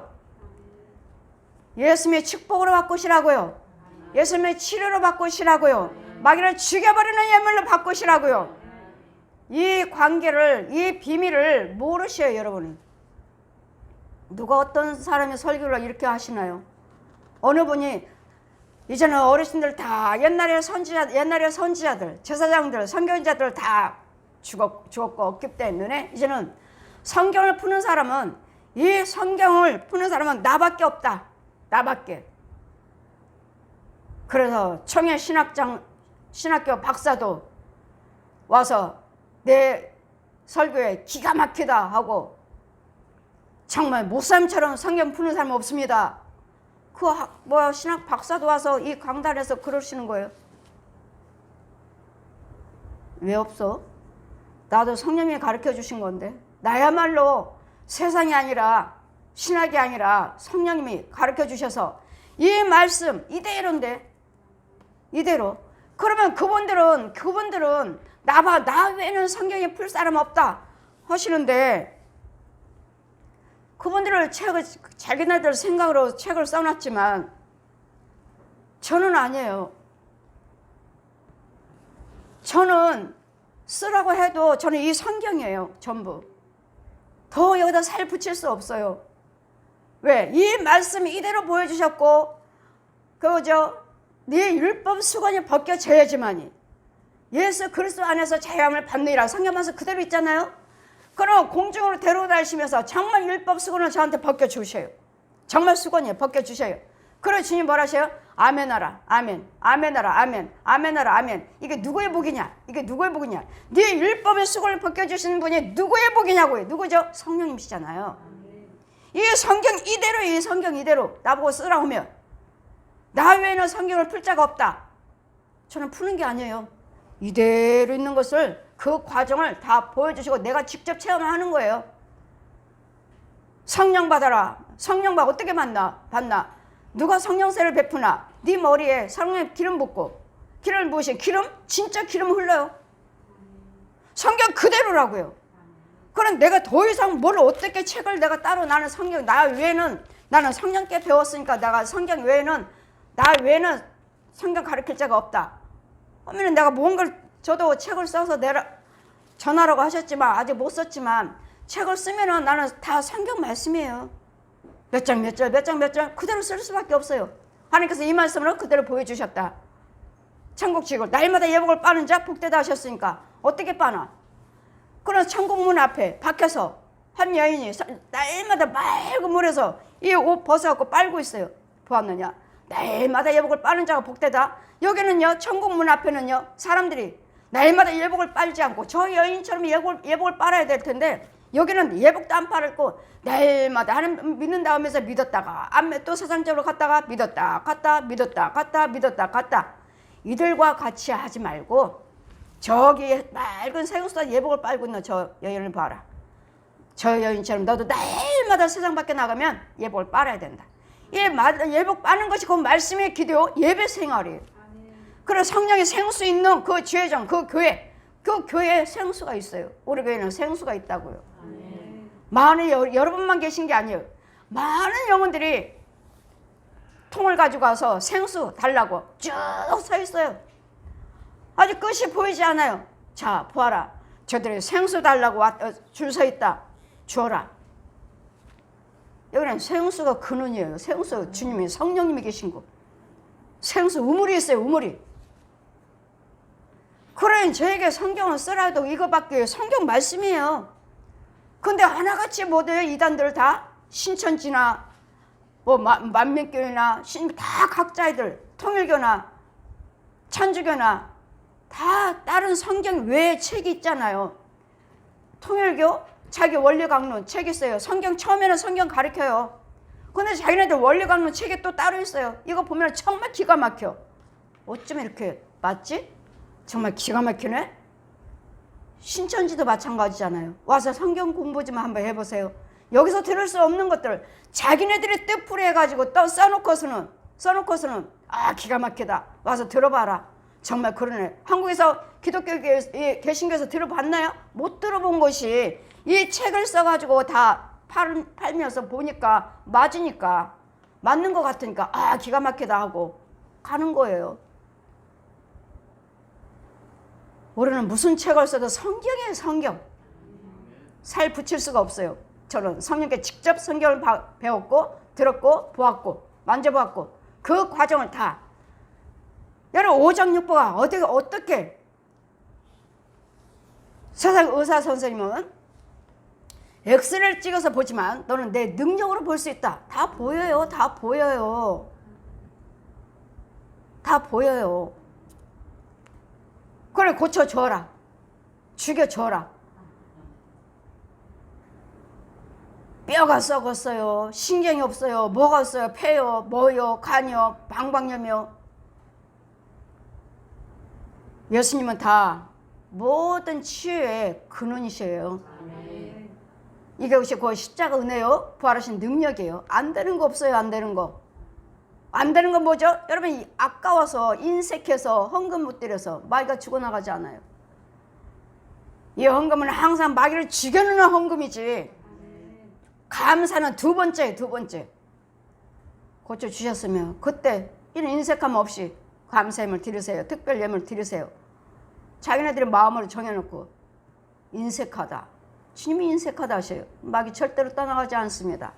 예수님의 축복으로 바꾸시라고요. 예수님의 치료로 바꾸시라고요. 마귀를 죽여버리는 예물로 바꾸시라고요. 이 관계를, 이 비밀을 모르셔요, 여러분. 누가 어떤 사람이 설교를 이렇게 하시나요? 어느 분이 이제는 어르신들 다 옛날에 선지자들, 제사장들, 선교인자들 다 죽었고 없기 때문에 이제는 성경을 푸는 사람은, 이 성경을 푸는 사람은 나밖에 없다. 나밖에. 그래서 청해 신학교 박사도 와서 내 설교에 기가 막히다 하고, 정말 목사님처럼 성경 푸는 사람 없습니다. 신학 박사도 와서 이 강단에서 그러시는 거예요. 왜 없어? 나도 성령님이 가르쳐 주신 건데, 나야말로 세상이 아니라 신학이 아니라 성령님이 가르쳐 주셔서 이 말씀 이대로인데, 이대로. 그러면 그분들은 나 외에는 성경에 풀 사람 없다 하시는데, 그분들을 자기네들 생각으로 책을 써놨지만 저는 아니에요. 저는 쓰라고 해도 저는 이 성경이에요. 전부. 더 여기다 살 붙일 수 없어요. 왜? 이 말씀이 이대로 보여주셨고, 네 율법 수건이 벗겨져야지만이 예수 그리스도 안에서 자유함을 받느니라. 성경 말씀 그대로 있잖아요. 그럼 공중으로 데려다니시면서 정말 율법 수건을 저한테 벗겨주셔요. 정말 수건이에요. 벗겨주셔요. 그래 주님 뭐라 하셔요? 아멘하라. 아멘. 아멘하라. 아멘. 아멘하라. 아멘. 이게 누구의 복이냐? 이게 누구의 복이냐? 네 율법의 수건을 벗겨주시는 분이 누구의 복이냐고요? 누구죠? 성령님이시잖아요. 이 성경 이대로, 이 성경 이대로 나보고 쓰라 하면 나 외에는 성경을 풀 자가 없다. 저는 푸는 게 아니에요. 이대로 있는 것을, 그 과정을 다 보여주시고 내가 직접 체험하는 거예요. 성령 받아라. 성령 받아 어떻게 받나? 누가 성령세를 베푸나? 네 머리에 성령 기름 붓고, 기름을 부으신 기름? 진짜 기름 흘러요. 성경 그대로라고요. 그럼 내가 더 이상 뭘 어떻게 책을 내가 따로, 나는 성경, 나 외에는, 나는 성령께 배웠으니까 내가 성경 외에는, 나 외에는 성경 가르칠 자가 없다 하면 내가 뭔가를, 저도 책을 써서 전하라고 하셨지만 아직 못 썼지만 책을 쓰면은 나는 다 성경 말씀이에요. 몇 장 그대로 쓸 수밖에 없어요. 하나님께서 이 말씀으로 그대로 보여주셨다. 천국 지옥을 날마다 예복을 빠는 자 복되다 하셨으니까 어떻게 빠나? 그런 천국 문 앞에 밖에서 한 여인이 날마다 맑은 물에서 이 옷 벗어갖고 빨고 있어요. 보았느냐? 날마다 예복을 빠는 자가 복되다. 여기는요, 천국 문 앞에는요, 사람들이 날마다 예복을 빨지 않고 저 여인처럼 예복을 빨아야 될 텐데, 여기는 예복도 안 빨고 날마다 하나님 믿는다 하면서 믿었다가 또 세상적으로 갔다가 믿었다 갔다 이들과 같이 하지 말고 저기 맑은 생수다 예복을 빨고 있는 저 여인을 봐라. 저 여인처럼 너도 날마다 세상 밖에 나가면 예복을 빨아야 된다. 예복 빠는 것이 그 말씀의 기도, 예배 생활이에요. 그런 성령의 생수 있는 그 지회정, 그 교회에 생수가 있어요. 우리 교회는 생수가 있다고요. 많은 여러분만 계신 게 아니에요. 많은 영혼들이 통을 가지고 와서 생수 달라고 쭉 서 있어요. 아직 끝이 보이지 않아요. 자, 보아라. 저들이 생수 달라고 줄 서 있다. 주어라. 여기는 생수가 근원이에요. 생수, 주님이, 성령님이 계신 곳. 생수, 우물이 있어요. 우물이. 그래, 저에게 성경을 쓰라도 이거밖에, 성경 말씀이에요. 근데 하나같이 못해요. 이단들 다 신천지나 만민교회나 다 각자들, 통일교나 천주교나 다 다른 성경 외에 책이 있잖아요. 통일교 자기 원리강론 책 있어요. 성경 처음에는 성경 가르쳐요. 근데 자기네들 원리강론 책이 또 따로 있어요. 이거 보면 정말 기가 막혀. 어쩜 이렇게 맞지? 정말 기가 막히네. 신천지도 마찬가지잖아요. 와서 성경 공부 좀 한번 해보세요. 여기서 들을 수 없는 것들 자기네들이 뜻풀이 해가지고 또 써놓고서는 기가 막히다. 와서 들어봐라. 정말 그러네. 한국에서 기독교계 개신교에서 들어봤나요? 못 들어본 것이 이 책을 써가지고 다 팔면서 보니까 맞으니까, 맞는 것 같으니까 기가 막히다 하고 가는 거예요. 우리는 무슨 책을 써도 성경이에요. 성경. 살 붙일 수가 없어요. 저는 성령께 직접 성경을 배웠고 들었고 보았고 만져보았고 그 과정을 다 여러분 오정육보가 어떻게 세상 의사 선생님은 엑스레이를 찍어서 보지만 너는 내 능력으로 볼 수 있다. 다 보여요. 다 보여요. 다 보여요. 그래 고쳐줘라. 죽여줘라. 뼈가 썩었어요. 신경이 없어요. 뭐가 없어요. 폐요, 뭐요, 간요, 방광염이요. 예수님은 다 모든 치유의 근원이셔요. 이것이 그 십자가 은혜요. 부활하신 능력이에요. 안 되는 거 없어요. 안 되는 거. 안 되는 건 뭐죠? 여러분 아까워서 인색해서 헌금 못 드려서 마귀가 죽어나가지 않아요. 이 헌금은 항상 마귀를 죽여놓는 헌금이지. 감사는 두 번째. 고쳐주셨으면 그때 이런 인색함 없이 감사 예물 드리세요. 특별 예물 드리세요. 자기네들의 마음으로 정해놓고 인색하다. 주님이 인색하다 하셔요. 마귀 절대로 떠나가지 않습니다.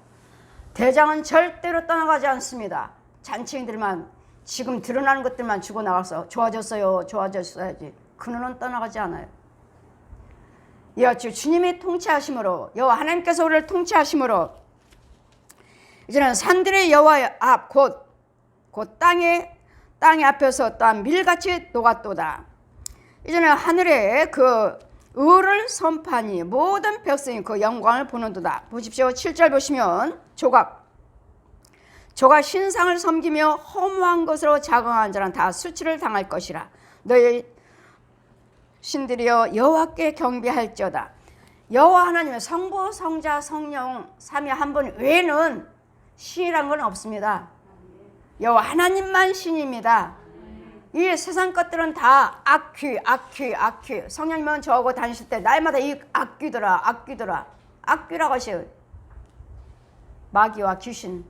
대장은 절대로 떠나가지 않습니다. 잔치인들만 지금 드러나는 것들만 주고 나가서 좋아졌어야지. 그는 떠나가지 않아요. 이같이 주님이 통치하심으로 여호와 하나님께서 우리를 통치하심으로 이제는 산들의 여호와의 앞 곧 땅의 앞에서 또한 밀같이 녹았도다. 이제는 하늘에 그 의를 선판이 모든 백성이 그 영광을 보는도다. 보십시오. 7절 보시면 조각 신상을 섬기며 허무한 것으로 자긍한 자는 다 수치를 당할 것이라. 너희 신들이여 여호와께 경배할지어다. 여호와 하나님의 성부 성자 성령 삼위 한 분 외에는 신이란 건 없습니다. 여호와 하나님만 신입니다. 이 세상 것들은 다 악귀. 성령님은 저하고 다니실 때 날마다 이 악귀라고 하셔요. 마귀와 귀신,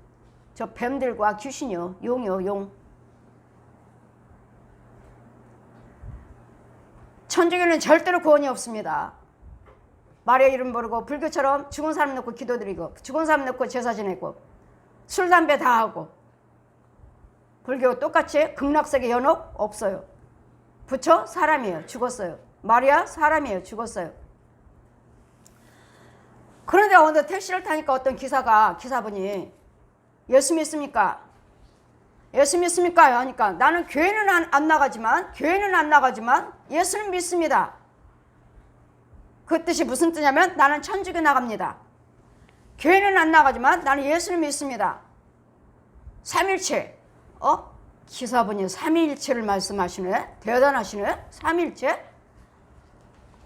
저 뱀들과 귀신이요, 용이요, 용. 천주교는 절대로 구원이 없습니다. 마리아 이름 모르고 불교처럼 죽은 사람 놓고 기도드리고 죽은 사람 놓고 제사 지내고 술 담배 다 하고 불교 똑같이 극락세계 연옥 없어요. 부처 사람이에요. 죽었어요. 마리아 사람이에요. 죽었어요. 그런데 어느 택시를 타니까 어떤 기사분이 예수 믿습니까? 예수 믿습니까? 하니까 나는 교회는 안 나가지만 예수는 믿습니다. 그 뜻이 무슨 뜻이냐면 나는 천주교 나갑니다. 교회는 안 나가지만 나는 예수를 믿습니다. 삼일체. 기사분이 삼위일체를 말씀하시네. 대단하시네.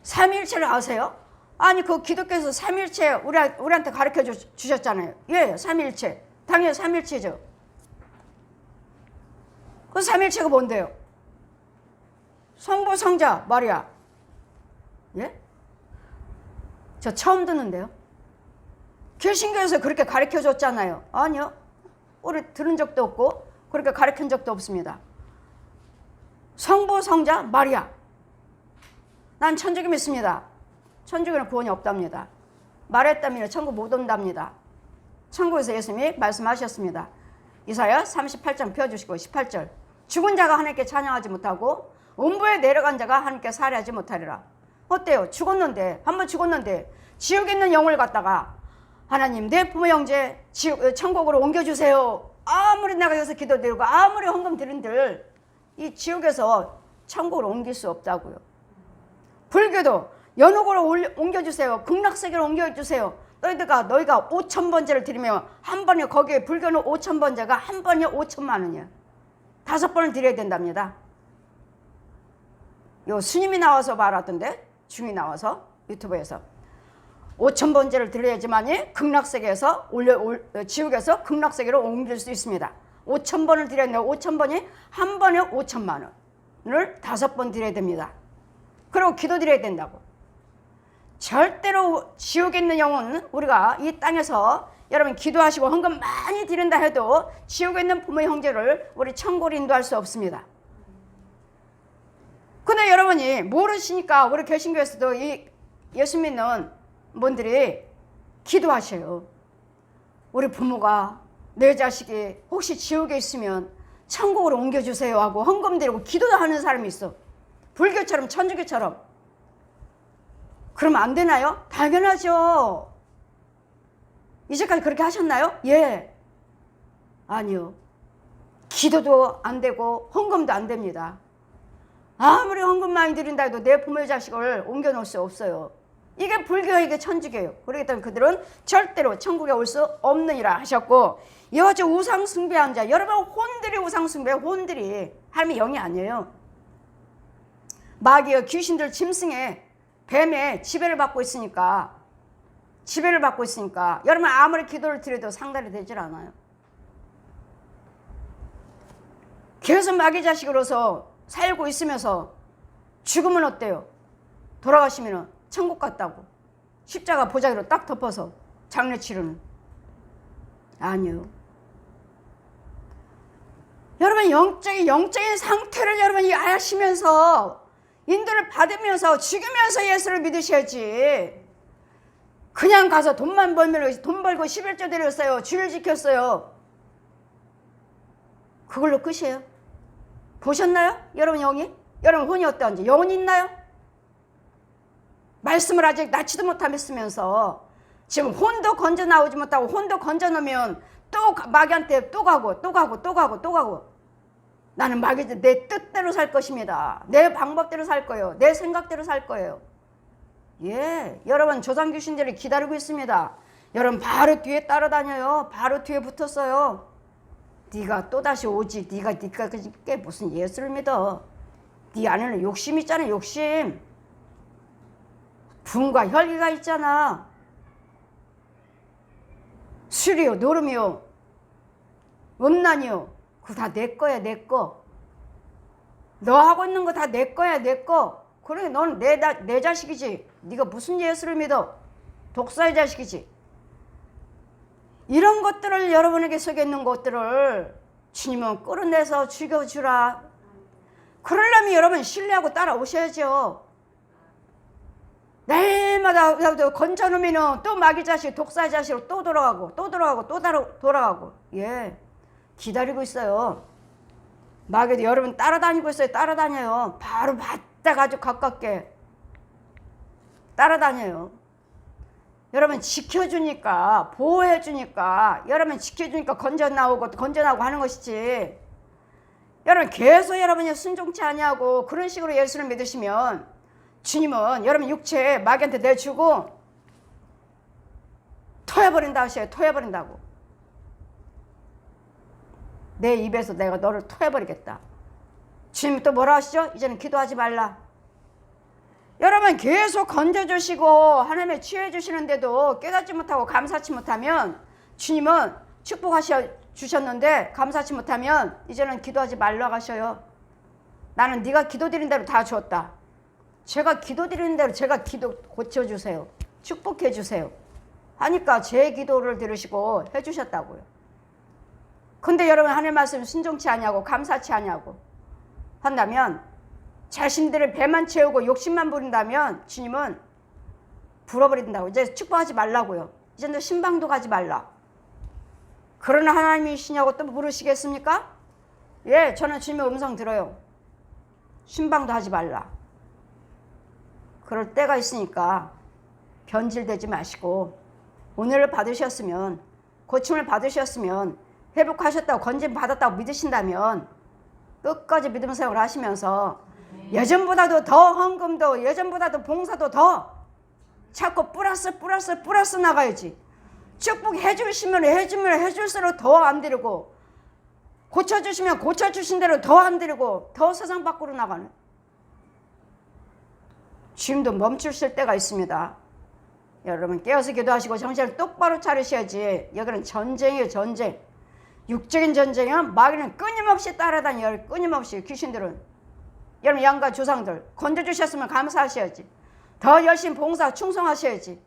삼위일체를 아세요? 아니 그 기독교에서 삼위일체 우리한테 가르쳐 주셨잖아요. 예, 삼위일체. 당연히 삼위일체죠. 그 삼위일체가 뭔데요? 성부 성자 마리아. 예? 저 처음 듣는데요. 개신교에서 그렇게 가르쳐 줬잖아요. 아니요. 우리 들은 적도 없고 그렇게 가르친 적도 없습니다. 성부 성자 마리아. 난 천주교 믿습니다. 천주교는 구원이 없답니다. 말했다면 천국 못 온답니다. 천국에서 예수님이 말씀하셨습니다. 이사야 38장 펴주시고 18절. 죽은 자가 하나님께 찬양하지 못하고 음부에 내려간 자가 하나님께 살해하지 못하리라. 어때요? 한번 죽었는데 지옥에 있는 영을 갖다가 하나님 내 부모 형제 천국으로 옮겨주세요. 아무리 내가 여기서 기도드리고 아무리 헌금 드린들 이 지옥에서 천국으로 옮길 수 없다고요. 불교도 연옥으로 옮겨주세요. 극락세계로 옮겨주세요. 너희가 5,000번제를 드리면 한 번에 거기에 불교는 5,000번제가 한 번에 5천만 원이야. 5번을 드려야 된답니다. 요 스님이 나와서 말하던데 중이 나와서 유튜브에서 5,000번제를 드려야지만이 극락세계에서 지옥에서 극락세계로 옮길 수 있습니다. 5,000번을 드려야 되는데 5,000번이 한 번에 5천만 원을 5번 드려야 됩니다. 그리고 기도 드려야 된다고. 절대로 지옥에 있는 영혼은 우리가 이 땅에서 여러분 기도하시고 헌금 많이 드린다 해도 지옥에 있는 부모 형제를 우리 천국으로 인도할 수 없습니다. 근데 여러분이 모르시니까 우리 개신교에서도 이 예수 믿는 분들이 기도하셔요. 우리 부모가 내 자식이 혹시 지옥에 있으면 천국으로 옮겨주세요 하고 헌금 드리고 기도도 하는 사람이 있어. 불교처럼 천주교처럼. 그러면 안 되나요? 당연하죠. 이제까지 그렇게 하셨나요? 예. 아니요. 기도도 안 되고 헌금도 안 됩니다. 아무리 헌금 많이 드린다 해도 내 부모의 자식을 옮겨놓을 수 없어요. 이게 불교예요, 이게 천주교예요. 그렇기 때문에 그들은 절대로 천국에 올 수 없느니라 하셨고, 여주 우상 숭배한 자, 여러분 혼들이 우상 숭배, 혼들이 하나님의 영이 아니에요. 마귀와 귀신들 짐승에 뱀의 지배를 받고 있으니까 여러분 아무리 기도를 드려도 상달이 되질 않아요. 계속 마귀 자식으로서 살고 있으면서 죽으면 어때요? 돌아가시면 천국 갔다고 십자가 보자기로 딱 덮어서 장례 치르는. 아니요. 여러분 영적인 상태를 여러분이 아시면서 인도를 받으면서 죽으면서 예수를 믿으셔야지. 그냥 가서 돈만 벌면 돈 벌고 11조 드렸어요. 주일 지켰어요. 그걸로 끝이에요. 보셨나요? 여러분 영이? 여러분 혼이 어떠한지 영혼이 있나요? 말씀을 아직 낳지도 못하면서 지금 혼도 건져 나오지 못하고 혼도 건져 놓으면 또 마귀한테 또 가고 나는 마귀 내 뜻대로 살 것입니다. 내 방법대로 살 거예요. 내 생각대로 살 거예요. 예, 여러분 조상 귀신들이 기다리고 있습니다. 여러분 바로 뒤에 따라다녀요. 바로 뒤에 붙었어요. 네가 또다시 오지. 네가 그게 무슨 예수를 믿어. 네 안에는 욕심 있잖아. 욕심. 분과 혈기가 있잖아. 술이요, 노름이요, 음란이요. 그거 다 내 거야, 내 거. 너 하고 있는 거 다 내 거야, 내 거. 그래, 너는 내 자식이지. 네가 무슨 예수를 믿어? 독사의 자식이지. 이런 것들을 여러분에게 속에 있는 것들을 주님은 끌어내서 죽여주라. 그러려면 여러분 신뢰하고 따라오셔야죠. 날마다 건져놓으면 또 마귀 자식, 독사의 자식으로 또 돌아가고. 예, 기다리고 있어요. 마귀도 여러분 따라다니고 있어요. 따라다녀요. 바로 맞다 아주 가깝게 따라다녀요. 여러분 지켜주니까, 보호해주니까, 여러분 지켜주니까 건져나오고 하는 것이지. 여러분 계속 여러분이 순종치 아니하고 그런 식으로 예수를 믿으시면 주님은 여러분 육체 마귀한테 내주고 토해버린다 하셔요. 토해버린다고. 내 입에서 내가 너를 토해버리겠다. 주님 또 뭐라 하시죠? 이제는 기도하지 말라. 여러분 계속 건져주시고 하나님의 취해주시는데도 깨닫지 못하고 감사치 못하면 주님은 축복하셔 주셨는데 감사치 못하면 이제는 기도하지 말라고 하셔요. 나는 네가 기도드린 대로 다 주었다. 제가 기도드리는 대로 제가 기도 고쳐주세요. 축복해주세요. 하니까 제 기도를 들으시고 해주셨다고요. 근데 여러분 하나님 말씀 순종치 아니하고 감사치 아니하고 한다면 자신들의 배만 채우고 욕심만 부린다면 주님은 불어버린다고. 이제 축복하지 말라고요. 이제는 신방도 가지 말라. 그러나 하나님이시냐고 또 물으시겠습니까? 예, 저는 주님의 음성 들어요. 신방도 하지 말라. 그럴 때가 있으니까 변질되지 마시고 오늘을 받으셨으면, 고침을 받으셨으면, 회복하셨다고 건진 받았다고 믿으신다면 끝까지 믿음 생활을 하시면서 예전보다도 더 헌금도, 예전보다도 봉사도 더 자꾸 플러스 나가야지. 축복해 주시면 해줄수록 더 안 드리고, 고쳐주시면 고쳐주신 대로 더 안 드리고, 더 세상 밖으로 나가는. 지금도 멈추실 때가 있습니다. 여러분 깨어서 기도하시고 정신을 똑바로 차리셔야지. 여기는 전쟁이에요, 전쟁. 육적인 전쟁은 마귀는 끊임없이 따라다녀요. 끊임없이. 귀신들은 여러분 양가 조상들 건져주셨으면 감사하셔야지. 더 열심히 봉사 충성하셔야지.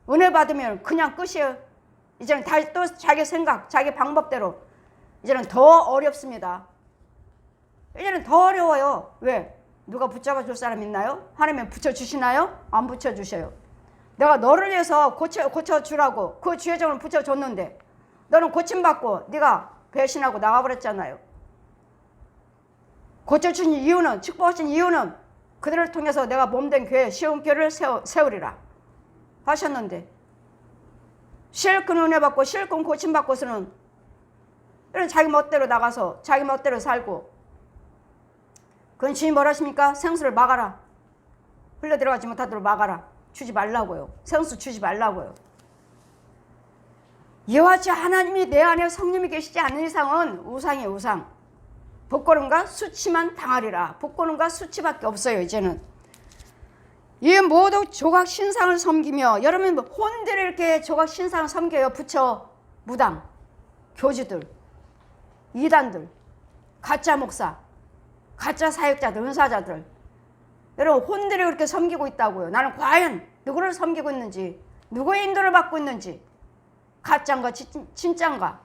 은혜 받으면 그냥 끝이에요. 이제는 다시 또 자기 생각, 자기 방법대로. 이제는 더 어렵습니다. 이제는 더 어려워요. 왜? 누가 붙잡아 줄 사람 있나요? 하나님은 붙여주시나요? 안 붙여주셔요. 내가 너를 위해서 고쳐주라고 그 주의점을 붙여줬는데 너는 고침받고 네가 배신하고 나가버렸잖아요. 고쳐주신 이유는, 축복하신 이유는 그들을 통해서 내가 몸된 교회 시온교회를 세우리라 하셨는데, 실컷 은혜 받고 실컷 고침받고서는 이런 자기 멋대로 나가서 자기 멋대로 살고, 그건 주님 뭐라 하십니까? 생수를 막아라. 흘러 들어가지 못하도록 막아라. 주지 말라고요. 생수 주지 말라고요. 이와 같이 하나님이 내 안에 성령이 계시지 않는 이상은 우상이에요. 우상. 복고름과 수치만 당하리라. 복고름과 수치밖에 없어요. 이제는 이 모두 조각 신상을 섬기며, 여러분 혼들을 이렇게 조각 신상을 섬겨요. 부처, 무당, 교주들, 이단들, 가짜 목사, 가짜 사역자들, 은사자들, 여러분 혼들이 그렇게 섬기고 있다고요. 나는 과연 누구를 섬기고 있는지, 누구의 인도를 받고 있는지, 가짜인가 진짜인가.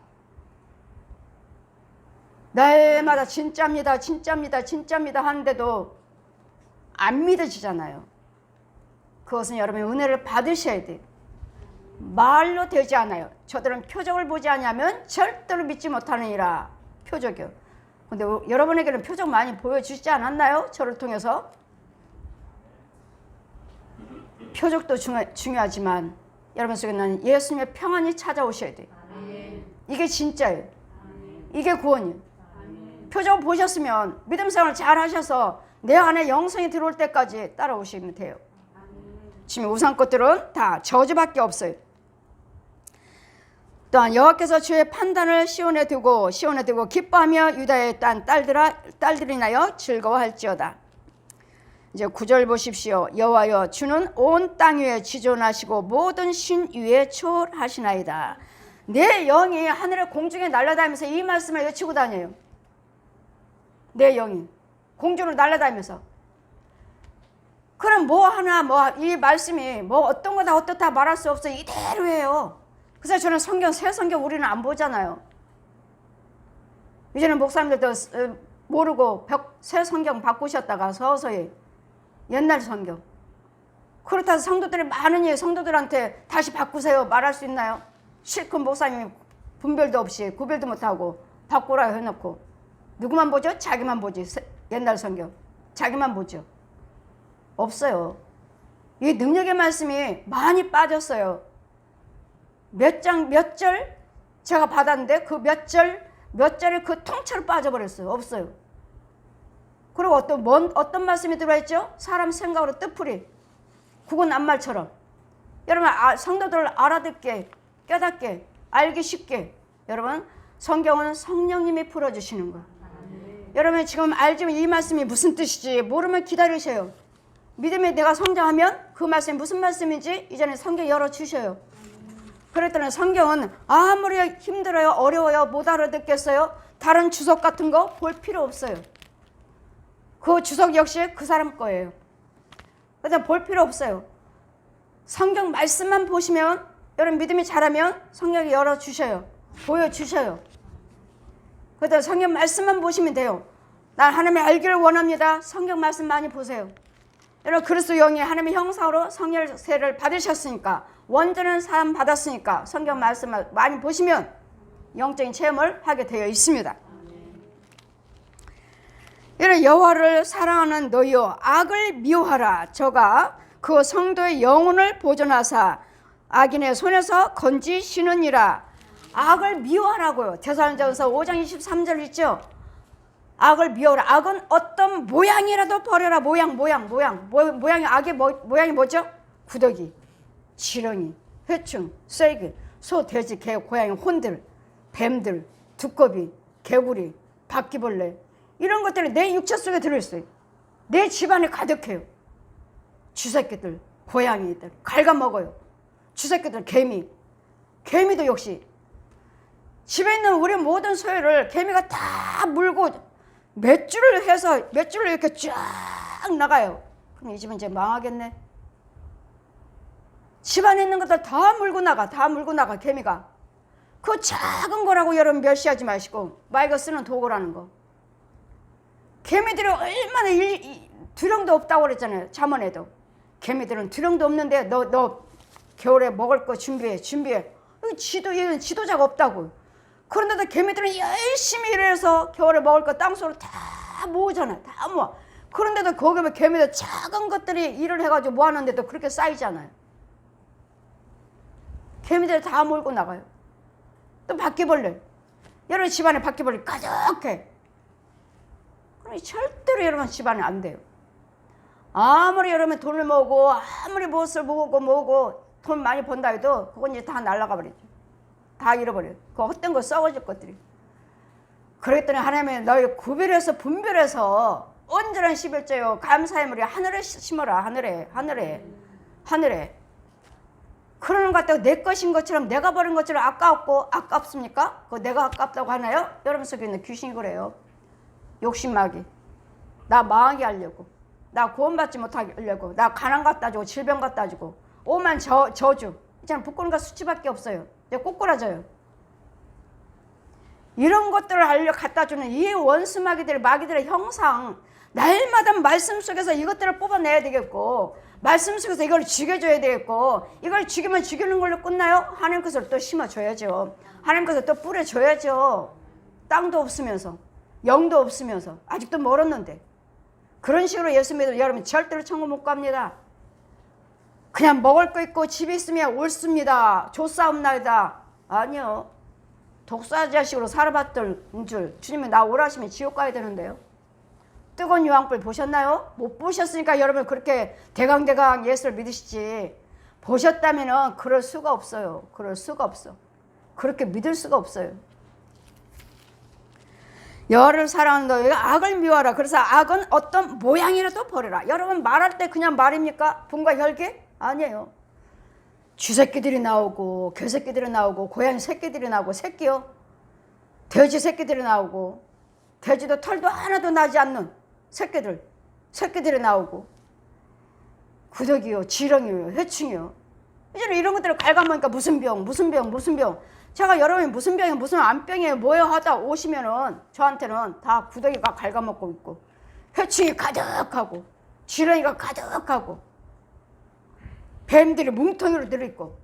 날마다 진짜입니다, 진짜입니다, 진짜입니다 하는데도 안 믿어지잖아요. 그것은 여러분이 은혜를 받으셔야 돼요. 말로 되지 않아요. 저들은 표적을 보지 않으면 절대로 믿지 못하느니라. 표적이요. 근데 여러분에게는 표적 많이 보여주시지 않았나요? 저를 통해서. 표적도 중요하지만 여러분 속에는 예수님의 평안이 찾아오셔야 돼요. 이게 진짜예요. 이게 구원이에요. 표적 보셨으면 믿음 생활 잘 하셔서 내 안에 영성이 들어올 때까지 따라오시면 돼요. 지금 우상 것들은 다 저주밖에 없어요. 또한 여호와께서 주의 판단을 시온에 두고 기뻐하며 유다의 딸들이 나여 즐거워할지어다. 이제 9절 보십시오. 여호와여 주는 온 땅 위에 지존하시고 모든 신 위에 초월하시나이다. 내 영이 하늘의 공중에 날아다니면서 이 말씀을 외치고 다녀요. 내 영이 공중으로 날아다니면서. 그럼 뭐 하나 이 말씀이 어떤 거다 어떻다 말할 수 없어요. 이대로예요. 그래서 저는 새 성경 우리는 안 보잖아요. 이제는 목사님들도 모르고 새 성경 바꾸셨다가 서서히 옛날 성경. 그렇다고 성도들이 많으니 성도들한테 다시 바꾸세요 말할 수 있나요? 실컷 목사님이 분별도 없이 구별도 못하고 바꾸라 해놓고 누구만 보죠? 자기만 보지. 옛날 성경 자기만 보죠. 없어요. 이 능력의 말씀이 많이 빠졌어요. 몇 절 제가 받았는데 그 몇 절이 그 통째로 빠져버렸어요. 없어요. 그리고 어떤 말씀이 들어있죠? 사람 생각으로 뜻풀이 국어낱말처럼. 여러분 성도들 알아듣게 깨닫게 알기 쉽게. 여러분 성경은 성령님이 풀어주시는 거예요. 여러분 지금 알지만 이 말씀이 무슨 뜻이지 모르면 기다리세요. 믿음에 내가 성장하면 그 말씀이 무슨 말씀인지 이제는 성경 열어주셔요. 그랬더니 성경은 아무리 힘들어요 어려워요 못 알아듣겠어요 다른 주석 같은 거 볼 필요 없어요. 그 주석 역시 그 사람 거예요. 그래서 볼 필요 없어요. 성경 말씀만 보시면 여러분 믿음이 자라면 성경이 열어주셔요. 보여주셔요. 그래서 성경 말씀만 보시면 돼요. 난 하나님의 알기를 원합니다. 성경 말씀 많이 보세요. 여러분 그리스도 영이 하나님의 형상으로 성령세를 받으셨으니까 원전은 사함 받았으니까 성경 말씀을 많이 보시면 영적인 체험을 하게 되어 있습니다. 이런 여호와를 사랑하는 너희여 악을 미워하라. 저가 그 성도의 영혼을 보존하사 악인의 손에서 건지시느니라. 악을 미워하라고요. 테살로니가전서 5장 23절 있죠. 악을 미워하라. 악은 어떤 모양이라도 버려라. 모양이 악의 모양이 뭐죠? 구더기, 지렁이, 회충, 쐐기, 소, 돼지, 개, 고양이, 혼들, 뱀들, 두꺼비, 개구리, 바퀴벌레 이런 것들이 내 육체 속에 들어있어요. 내 집안에 가득해요. 쥐새끼들, 고양이들 갉아먹어요. 쥐새끼들, 개미도 역시 집에 있는 우리 모든 소유를 개미가 다 물고 몇 줄을 이렇게 쫙 나가요. 그럼 이 집은 이제 망하겠네. 집안에 있는 것들 다 물고 나가 개미가. 그 작은 거라고 여러분 멸시하지 마시고 마이가 쓰는 도구라는 거. 개미들이 얼마나 두령도 없다고 그랬잖아요. 잠언에도. 개미들은 두령도 없는데 너 겨울에 먹을 거 준비해. 이건 지도자가 없다고. 그런데도 개미들은 열심히 일해서 겨울에 먹을 거 땅속으로 다 모으잖아요. 다 모아. 그런데도 거기 보면 개미들 작은 것들이 일을 해가지고 모았는데도 그렇게 쌓이잖아요. 개미들이 다 몰고 나가요. 또 바퀴벌레. 여러분 집안에 바퀴벌레 가득해. 그럼 절대로 여러분 집안에 안 돼요. 아무리 여러분 돈을 모으고 아무리 무엇을 모으고 돈 많이 번다 해도 그건 이제 다 날아가 버리죠. 다 잃어버려요. 그 헛된 거 썩어질 것들이. 그랬더니 하나님이 너희 구별해서 분별해서 온전한 11조요 감사의 물이 하늘에 심어라. 하늘에. 그러는 것 같다고 내 것인 것처럼 내가 버린 것처럼 아깝습니까? 그거 내가 아깝다고 하나요? 여러분 속에 있는 귀신이 그래요. 욕심마귀. 나 망하게 하려고. 나 구원받지 못하게 하려고. 나 가난 갖다 주고 질병 갖다 주고 오만 저주. 이제는 부끄러운 거 수치밖에 없어요. 이제 꼬꾸라져요. 이런 것들을 갖다 주는 이 원수 마귀들의 형상, 날마다 말씀 속에서 이것들을 뽑아내야 되겠고, 말씀 속에서 이걸 죽여줘야 되겠고, 이걸 죽이면 죽이는 걸로 끝나요? 하나님께서 또 심어줘야죠. 하나님께서 또 뿌려줘야죠. 땅도 없으면서, 영도 없으면서, 아직도 멀었는데. 그런 식으로 예수 믿으면 여러분 절대로 천국 못 갑니다. 그냥 먹을 거 있고 집이 있으면 옳습니다. 조사옵나이다. 아니요. 독사 자식으로 살아봤던 줄 주님이 나 오라시면 지옥 가야 되는데요. 뜨거운 유황불 보셨나요? 못 보셨으니까 여러분 그렇게 대강대강 예수를 믿으시지. 보셨다면 그럴 수가 없어요. 그럴 수가 없어. 그렇게 믿을 수가 없어요. 여를 사랑하는 너희가 악을 미워하라. 그래서 악은 어떤 모양이라도 버려라. 여러분 말할 때 그냥 말입니까? 분과 혈기? 아니에요. 쥐새끼들이 나오고 개새끼들이 나오고 고양이 새끼들이 나오고 새끼요. 돼지 새끼들이 나오고 돼지도 털도 하나도 나지 않는 새끼들이 나오고 구더기요, 지렁이요, 해충이요. 이제는 이런 것들을 갉아먹으니까 무슨 병. 제가 여러분이 무슨 병이 무슨 암병이에요 뭐예요 하다 오시면은 저한테는 다 구더기가 갉아먹고 있고 해충이 가득하고 지렁이가 가득하고 뱀들이 뭉텅이로 들어있고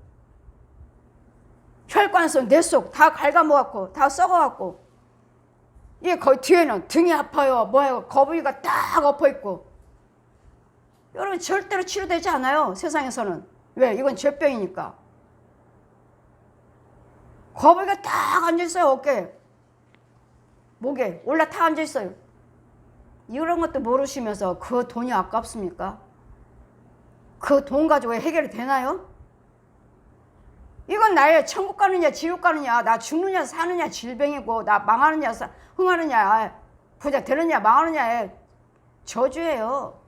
혈관성, 뇌속 다 갉아먹었고 다 썩어갖고 이게 거기 뒤에는 등이 아파요 뭐예요 거북이가 딱 엎어있고 여러분 절대로 치료되지 않아요 세상에서는. 왜? 이건 죄병이니까. 거북이가 딱 앉아있어요. 어깨에 목에 올라타 앉아있어요. 이런 것도 모르시면서 그 돈이 아깝습니까? 그 돈 가지고 해결이 되나요? 이건 나의 천국 가느냐 지옥 가느냐 나 죽느냐 사느냐 질병이고 나 망하느냐 흥하느냐 부자 되느냐 망하느냐의 저주예요.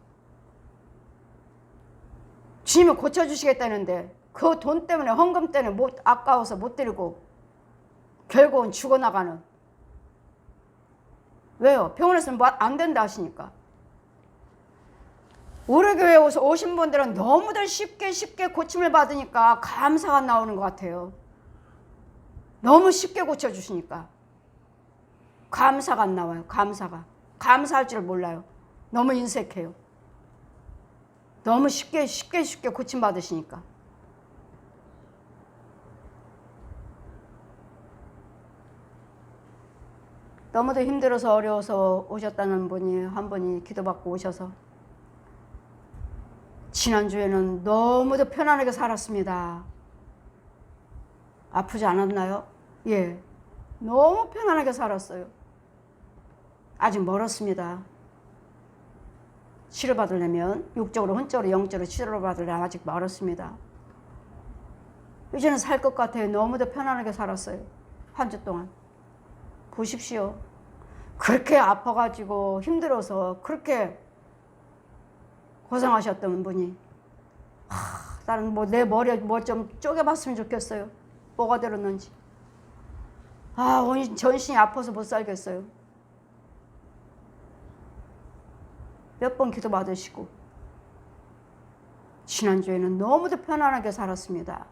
주님은 고쳐주시겠다는데 그 돈 때문에 헌금 때문에 아까워서 못 드리고 결국은 죽어나가는. 왜요? 병원에서는 뭐 안 된다 하시니까. 우리 교회에 오신 분들은 너무들 쉽게 고침을 받으니까 감사가 나오는 것 같아요. 너무 쉽게 고쳐주시니까 감사가 안 나와요. 감사할 줄 몰라요. 너무 인색해요. 너무 쉽게 고침 받으시니까. 너무도 힘들어서 어려워서 오셨다는 분이 한 분이 기도받고 오셔서 지난주에는 너무도 편안하게 살았습니다. 아프지 않았나요? 예, 너무 편안하게 살았어요. 아직 멀었습니다. 치료받으려면 육적으로 혼적으로 영적으로 치료받으려면 아직 멀었습니다. 이제는 살 것 같아요. 너무도 편안하게 살았어요. 한 주 동안. 보십시오. 그렇게 아파가지고 힘들어서 그렇게 고생하셨던 분이 나는 뭐 내 머리에 뭐 좀 쪼개봤으면 좋겠어요. 뭐가 들었는지. 온 전신이 아파서 못 살겠어요. 몇 번 기도 받으시고 지난주에는 너무도 편안하게 살았습니다.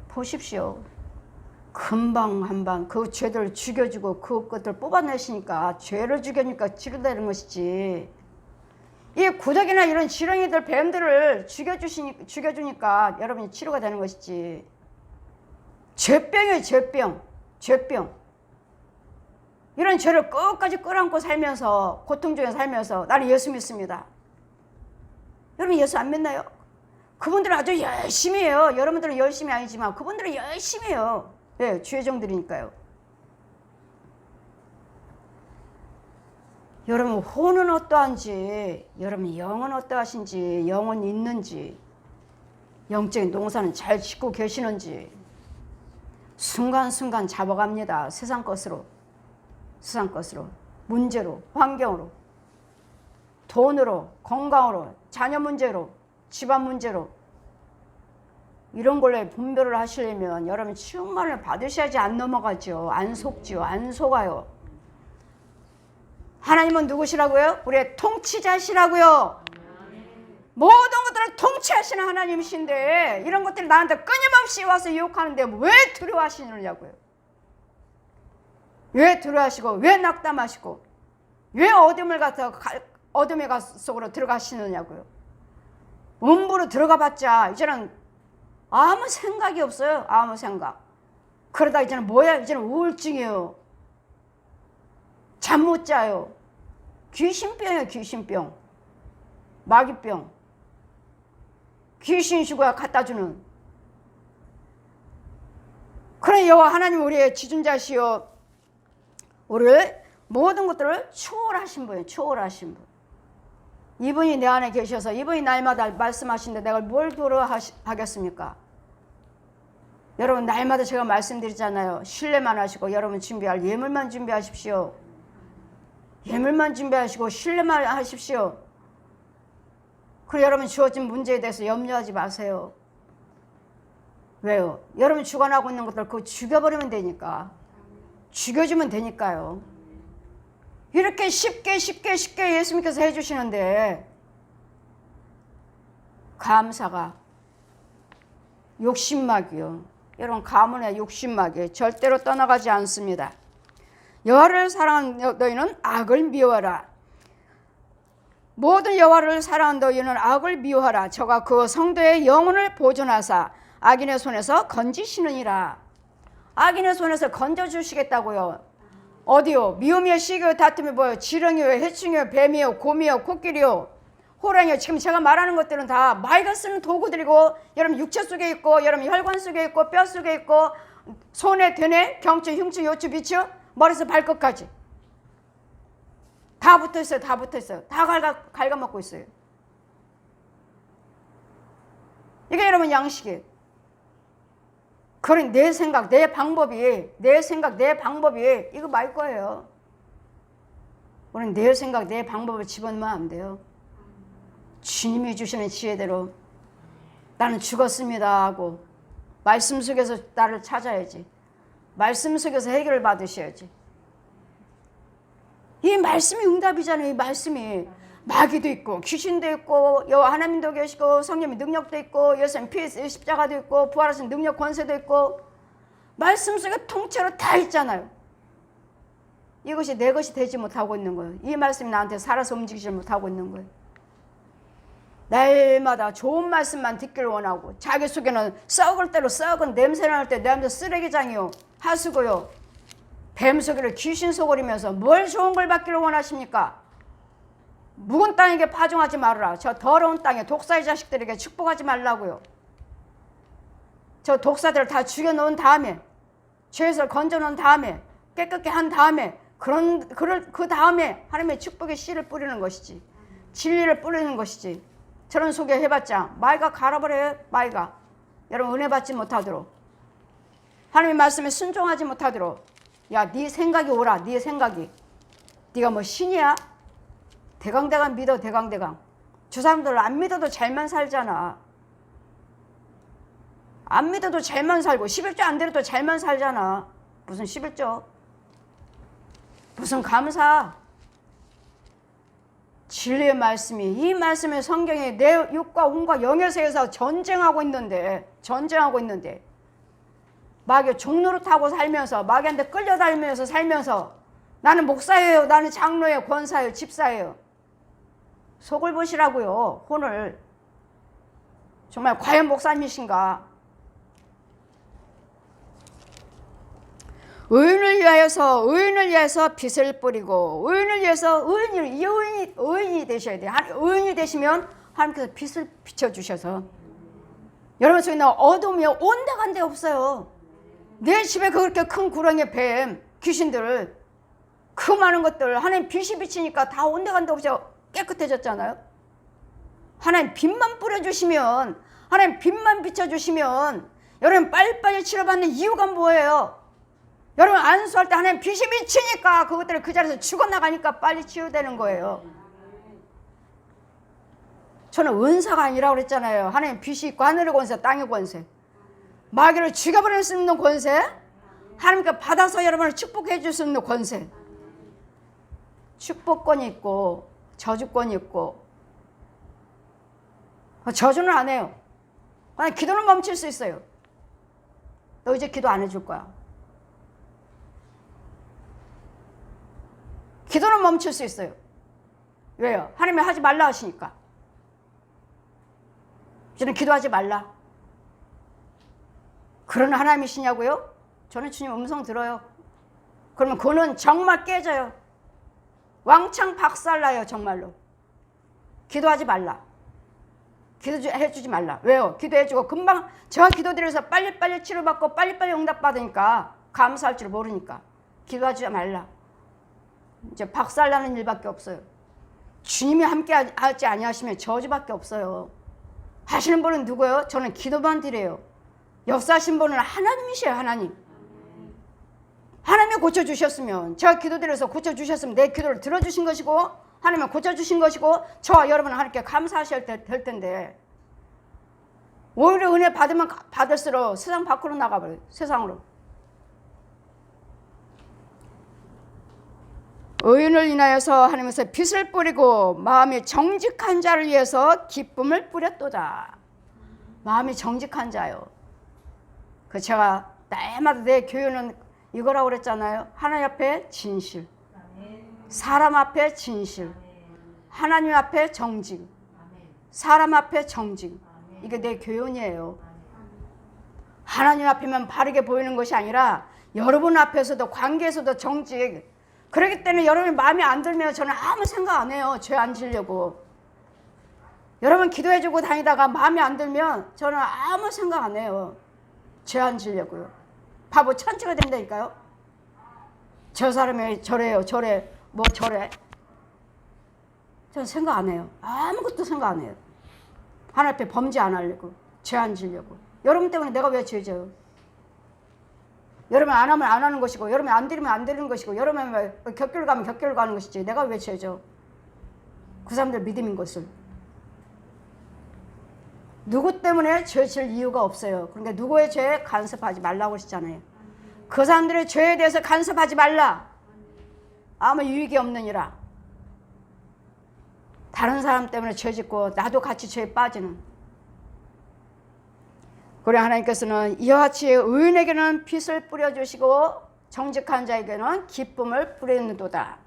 보십시오. 금방 한방 그 죄들 죽여주고 그 것들 뽑아내시니까 죄를 죽여니까 치료되는 것이지 이 구더기나 이런 지렁이들, 뱀들을 죽여주니까 여러분이 치료가 되는 것이지. 죄병이에요, 죄병. 죄병. 이런 죄를 끝까지 끌어안고 살면서, 고통 중에 살면서 나는 예수 믿습니다. 여러분 예수 안 믿나요? 그분들은 아주 열심히 해요. 여러분들은 열심히 아니지만 그분들은 열심히 해요. 네, 주의 종들이니까요. 여러분 혼은 어떠한지, 여러분 영은 어떠하신지, 영은 있는지, 영적인 농사는 잘 짓고 계시는지 순간순간 잡아갑니다. 세상 것으로, 세상 것으로, 문제로, 환경으로, 돈으로, 건강으로, 자녀 문제로, 집안 문제로. 이런 걸로 분별을 하시려면 여러분 충만을 받으셔야지 안 넘어가죠. 안 속지요. 안 속아요. 하나님은 누구시라고요? 우리의 통치자시라고요. 모든 것들을 통치하시는 하나님이신데 이런 것들이 나한테 끊임없이 와서 유혹하는데 왜 두려워하시느냐고요. 왜 두려워하시고, 왜 낙담하시고, 왜 어둠의 속으로 들어가시느냐고요. 음부로 들어가봤자 이제는 아무 생각이 없어요. 아무 생각. 그러다 이제는 뭐야? 이제는 우울증이에요. 잠 못 자요. 귀신병이에요. 귀신병. 마귀병. 귀신 죽어야 갖다 주는. 그런 여호와 하나님 우리의 지존자시요, 우리를 모든 것들을 초월하신 분이에요. 초월하신 분. 이분이 내 안에 계셔서 이분이 날마다 말씀하시는데 내가 뭘 두려워하겠습니까? 여러분 날마다 제가 말씀드리잖아요. 신뢰만 하시고 여러분 준비할 예물만 준비하십시오. 예물만 준비하시고 신뢰만 하십시오. 그리고 여러분 주어진 문제에 대해서 염려하지 마세요. 왜요? 여러분 주관하고 있는 것들 그거 죽여버리면 되니까. 죽여주면 되니까요. 이렇게 쉽게 예수님께서 해주시는데 감사가 욕심막이요. 여러분 가문의 욕심막이 절대로 떠나가지 않습니다. 여호와를 사랑하는 너희는 악을 미워하라. 모든 여호와를 사랑하는 너희는 악을 미워하라. 저가 그 성도의 영혼을 보존하사 악인의 손에서 건지시느니라. 악인의 손에서 건져주시겠다고요. 어디요? 미움이요, 시기요, 다툼이 뭐요? 지렁이요, 해충이요, 뱀이요, 곰이요, 코끼리요, 호랑이요. 지금 제가 말하는 것들은 다 마귀가 쓰는 도구들이고 여러분 육체 속에 있고 여러분 혈관 속에 있고 뼈 속에 있고 손에 되네 경추, 흉추, 요추, 비추, 머리에서 발끝까지 다 붙어 있어요. 다 붙어 있어요. 다 갉아먹고 있어요. 이게 여러분 양식이에요. 그런 내 생각, 내 방법이 이거 말 거예요. 우리는 내 생각, 내 방법을 집어넣으면 안 돼요. 주님이 주시는 지혜대로 나는 죽었습니다 하고 말씀 속에서 나를 찾아야지. 말씀 속에서 해결을 받으셔야지. 이 말씀이 응답이잖아요. 이 말씀이 마귀도 있고 귀신도 있고 여호와 하나님도 계시고 성령의 능력도 있고 예수님 피 십자가도 있고 부활하신 능력 권세도 있고 말씀 속에 통째로 다 있잖아요. 이것이 내 것이 되지 못하고 있는 거예요. 이 말씀이 나한테 살아서 움직이지 못하고 있는 거예요. 날마다 좋은 말씀만 듣기를 원하고 자기 속에는 썩을 대로 썩은 냄새 날 때 내 안에 쓰레기장이요 하수고요 뱀 속이를 귀신 속으리면서 뭘 좋은 걸 받기를 원하십니까? 묵은 땅에게 파종하지 말아라. 저 더러운 땅에 독사의 자식들에게 축복하지 말라고요. 저 독사들을 다 죽여놓은 다음에 죄에서 건져놓은 다음에 깨끗게 한 다음에 그 다음에 하나님의 축복의 씨를 뿌리는 것이지 진리를 뿌리는 것이지 저런 소개해봤자 마귀가 갈아버려요. 마귀가 여러분 은혜 받지 못하도록 하나님의 말씀에 순종하지 못하도록 야 네 생각이 오라. 네 생각이 네가 뭐 신이야? 대강대강 믿어. 대강대강 저 사람들 안 믿어도 잘만 살잖아. 안 믿어도 잘만 살고 11조 안 드려도 잘만 살잖아. 무슨 11조 무슨 감사. 진리의 말씀이 이 말씀의 성경이 내 육과 혼과 영의 세계에서 전쟁하고 있는데 마귀 종로를 타고 살면서 마귀한테 끌려다니면서 살면서 나는 목사예요. 나는 장로예요. 권사예요. 집사예요. 속을 보시라고요. 혼을. 정말 과연 목사님이신가? 의인을 위해서 빛을 뿌리고, 의인을 위해서 의인이 되셔야 돼요. 의인이 되시면 하나님께서 빛을 비춰주셔서, 여러분 속에 나 어둠이 온데간데 없어요. 내 집에 그렇게 큰 구렁이 뱀 귀신들 그 많은 것들 하나님 빛이 비치니까 다 온데간데 없이 깨끗해졌잖아요. 하나님 빛만 뿌려주시면, 하나님 빛만 비춰주시면 여러분 빨리빨리 치료받는 이유가 뭐예요? 여러분 안수할 때 하나님 빛이 비치니까 그것들이 그 자리에서 죽어나가니까 빨리 치유되는 거예요. 저는 은사가 아니라고 그랬잖아요. 하나님 빛이 있고 하늘의 권세, 땅의 권세, 마귀를 죽여버릴 수 있는 권세, 하나님께 받아서 여러분을 축복해 줄 수 있는 권세. 축복권이 있고 저주권이 있고. 저주는 안 해요. 그냥 기도는 멈출 수 있어요. 너 이제 기도 안 해줄 거야. 기도는 멈출 수 있어요. 왜요? 하나님이 하지 말라 하시니까. 이제는 기도하지 말라. 그런 하나님이시냐고요? 저는 주님 음성 들어요. 그러면 그는 정말 깨져요. 왕창 박살나요. 정말로. 기도하지 말라. 기도해주지 말라. 왜요? 기도해주고 금방 제가 기도드려서 빨리빨리 치료받고 빨리빨리 응답받으니까 감사할 줄 모르니까 기도하지 말라. 이제 박살나는 일밖에 없어요. 주님이 함께 하지 아니하시면 저주밖에 없어요. 하시는 분은 누구예요? 저는 기도만 드려요. 역사하신 분은 하나님이셔요. 하나님. 하나님이 고쳐주셨으면, 제가 기도드려서 고쳐주셨으면 내 기도를 들어주신 것이고 하나님이 고쳐주신 것이고 저와 여러분은 하나님께 감사하셔야 될 텐데, 오히려 은혜 받으면 받을수록 세상 밖으로 나가버려요. 세상으로. 의인을 인하여서 하나님께서 빛을 뿌리고 마음이 정직한 자를 위해서 기쁨을 뿌렸도다. 마음이 정직한 자요. 그 제가 때마다 내 교회는 이거라고 그랬잖아요. 하나님 앞에 진실, 사람 앞에 진실, 하나님 앞에 정직, 사람 앞에 정직. 이게 내 교훈이에요. 하나님 앞에만 바르게 보이는 것이 아니라 여러분 앞에서도 관계에서도 정직. 그렇기 때문에 여러분이 마음에 안 들면 저는 아무 생각 안 해요. 죄 안 지려고. 여러분 기도해주고 다니다가 마음에 안 들면 저는 아무 생각 안 해요. 죄 안 지려고요. 바보 천치가 된다니까요. 저 사람이 저래요. 저래. 뭐 저래. 저는 생각 안 해요. 아무것도 생각 안 해요. 하나님 앞에 범죄 안 하려고. 죄 안 지려고. 여러분 때문에 내가 왜 죄 져요? 여러분 안 하면 안 하는 것이고, 여러분 안 드리면 안 드리는 것이고, 여러분 격결 가면 격결 가는 것이지. 내가 왜 죄 져? 그 사람들 믿음인 것을. 누구 때문에 죄 질 이유가 없어요. 그러니까 누구의 죄에 간섭하지 말라고 하시잖아요. 그 사람들의 죄에 대해서 간섭하지 말라. 아무 유익이 없느니라. 다른 사람 때문에 죄 짓고 나도 같이 죄에 빠지는. 그래 하나님께서는 이와 같이 의인에게는 빛을 뿌려주시고 정직한 자에게는 기쁨을 뿌리는도다.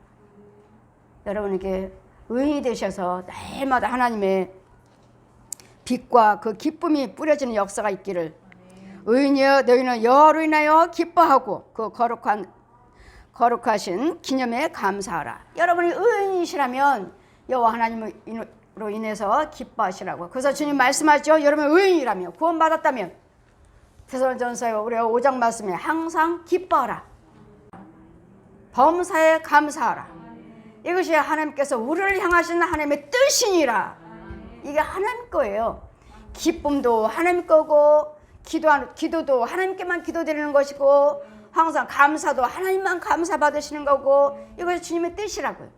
여러분에게 의인이 되셔서 날마다 하나님의 빛과 그 기쁨이 뿌려지는 역사가 있기를. 의인이여 너희는 여호와로 인하여 기뻐하고 그 거룩하신 기념에 감사하라. 여러분이 의인이시라면 여호와 하나님으로 인해서 기뻐하시라고. 그래서 주님 말씀하죠. 여러분 의인이라면, 구원받았다면 데살로니가전서에 우리가 5장 말씀에 항상 기뻐하라. 범사에 감사하라. 이것이 하나님께서 우리를 향하신 하나님의 뜻이니라. 이게 하나님 거예요. 기쁨도 하나님 거고, 기도도 하나님께만 기도드리는 것이고, 항상 감사도 하나님만 감사 받으시는 거고, 이것이 주님의 뜻이라고요.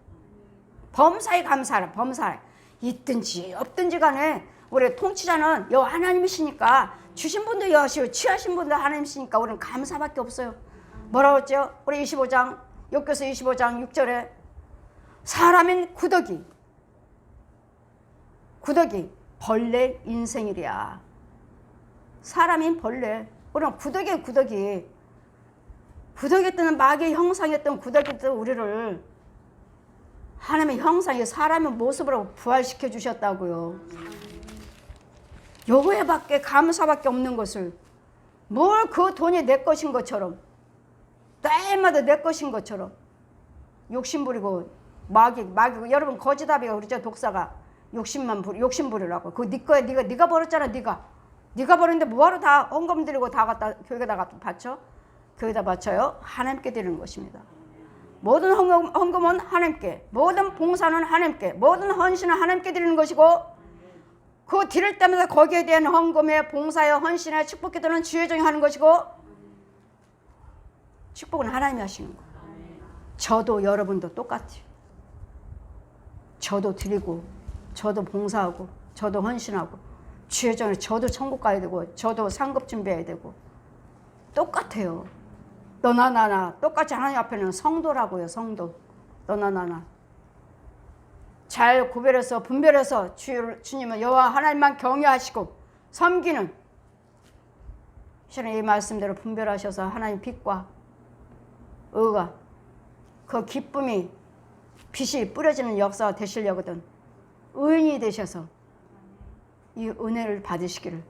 범사에 감사하라. 범사에 있든지 없든지 간에 우리 통치자는 여호와 하나님이시니까, 주신 분도 여호와시고 취하신 분도 하나님이시니까 우리는 감사밖에 없어요. 뭐라고 했죠? 우리 25장 욥기서 25장 6절에 사람인 구더기 벌레 인생이랴. 사람인 벌레. 우리는 구더기 뜨는 마귀의 형상이었던 구더기 뜨는 우리를 하나님의 형상이 사람의 모습으로 부활시켜 주셨다고요. 요거에밖에 감사밖에 없는 것을 뭘 그 돈이 내 것인 것처럼 때마다 내 것인 것처럼 욕심 부리고 마귀고 여러분 거지다비가 그러죠. 독사가 욕심 부리라고. 그거 네 거야. 네가 벌었잖아. 네가 벌었는데 뭐하러 다 헌금 드리고 다 갖다 교회에다 갖다 바쳐? 교회에다 바쳐요? 하나님께 드리는 것입니다. 모든 헌금은 하나님께, 모든 봉사는 하나님께, 모든 헌신은 하나님께 드리는 것이고, 그 드릴 때마다 거기에 대한 헌금에 봉사에 헌신에 축복 기도는 주의 종이 하는 것이고, 축복은 하나님이 하시는 거예요. 저도 여러분도 똑같아요. 저도 드리고, 저도 봉사하고, 저도 헌신하고, 주의 종이 저도 천국 가야 되고, 저도 상급 준비해야 되고, 똑같아요. 너나 나나 똑같이 하나님 앞에는 성도라고요. 성도. 너나 나나 잘 구별해서 분별해서 주님은 여호와 하나님만 경외하시고 섬기는 실은 이 말씀대로 분별하셔서 하나님 빛과 의가 그 기쁨이 빛이 뿌려지는 역사가 되시려거든 의인이 되셔서 이 은혜를 받으시기를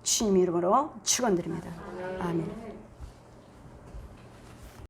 주님 이름으로 축원드립니다. 아멘.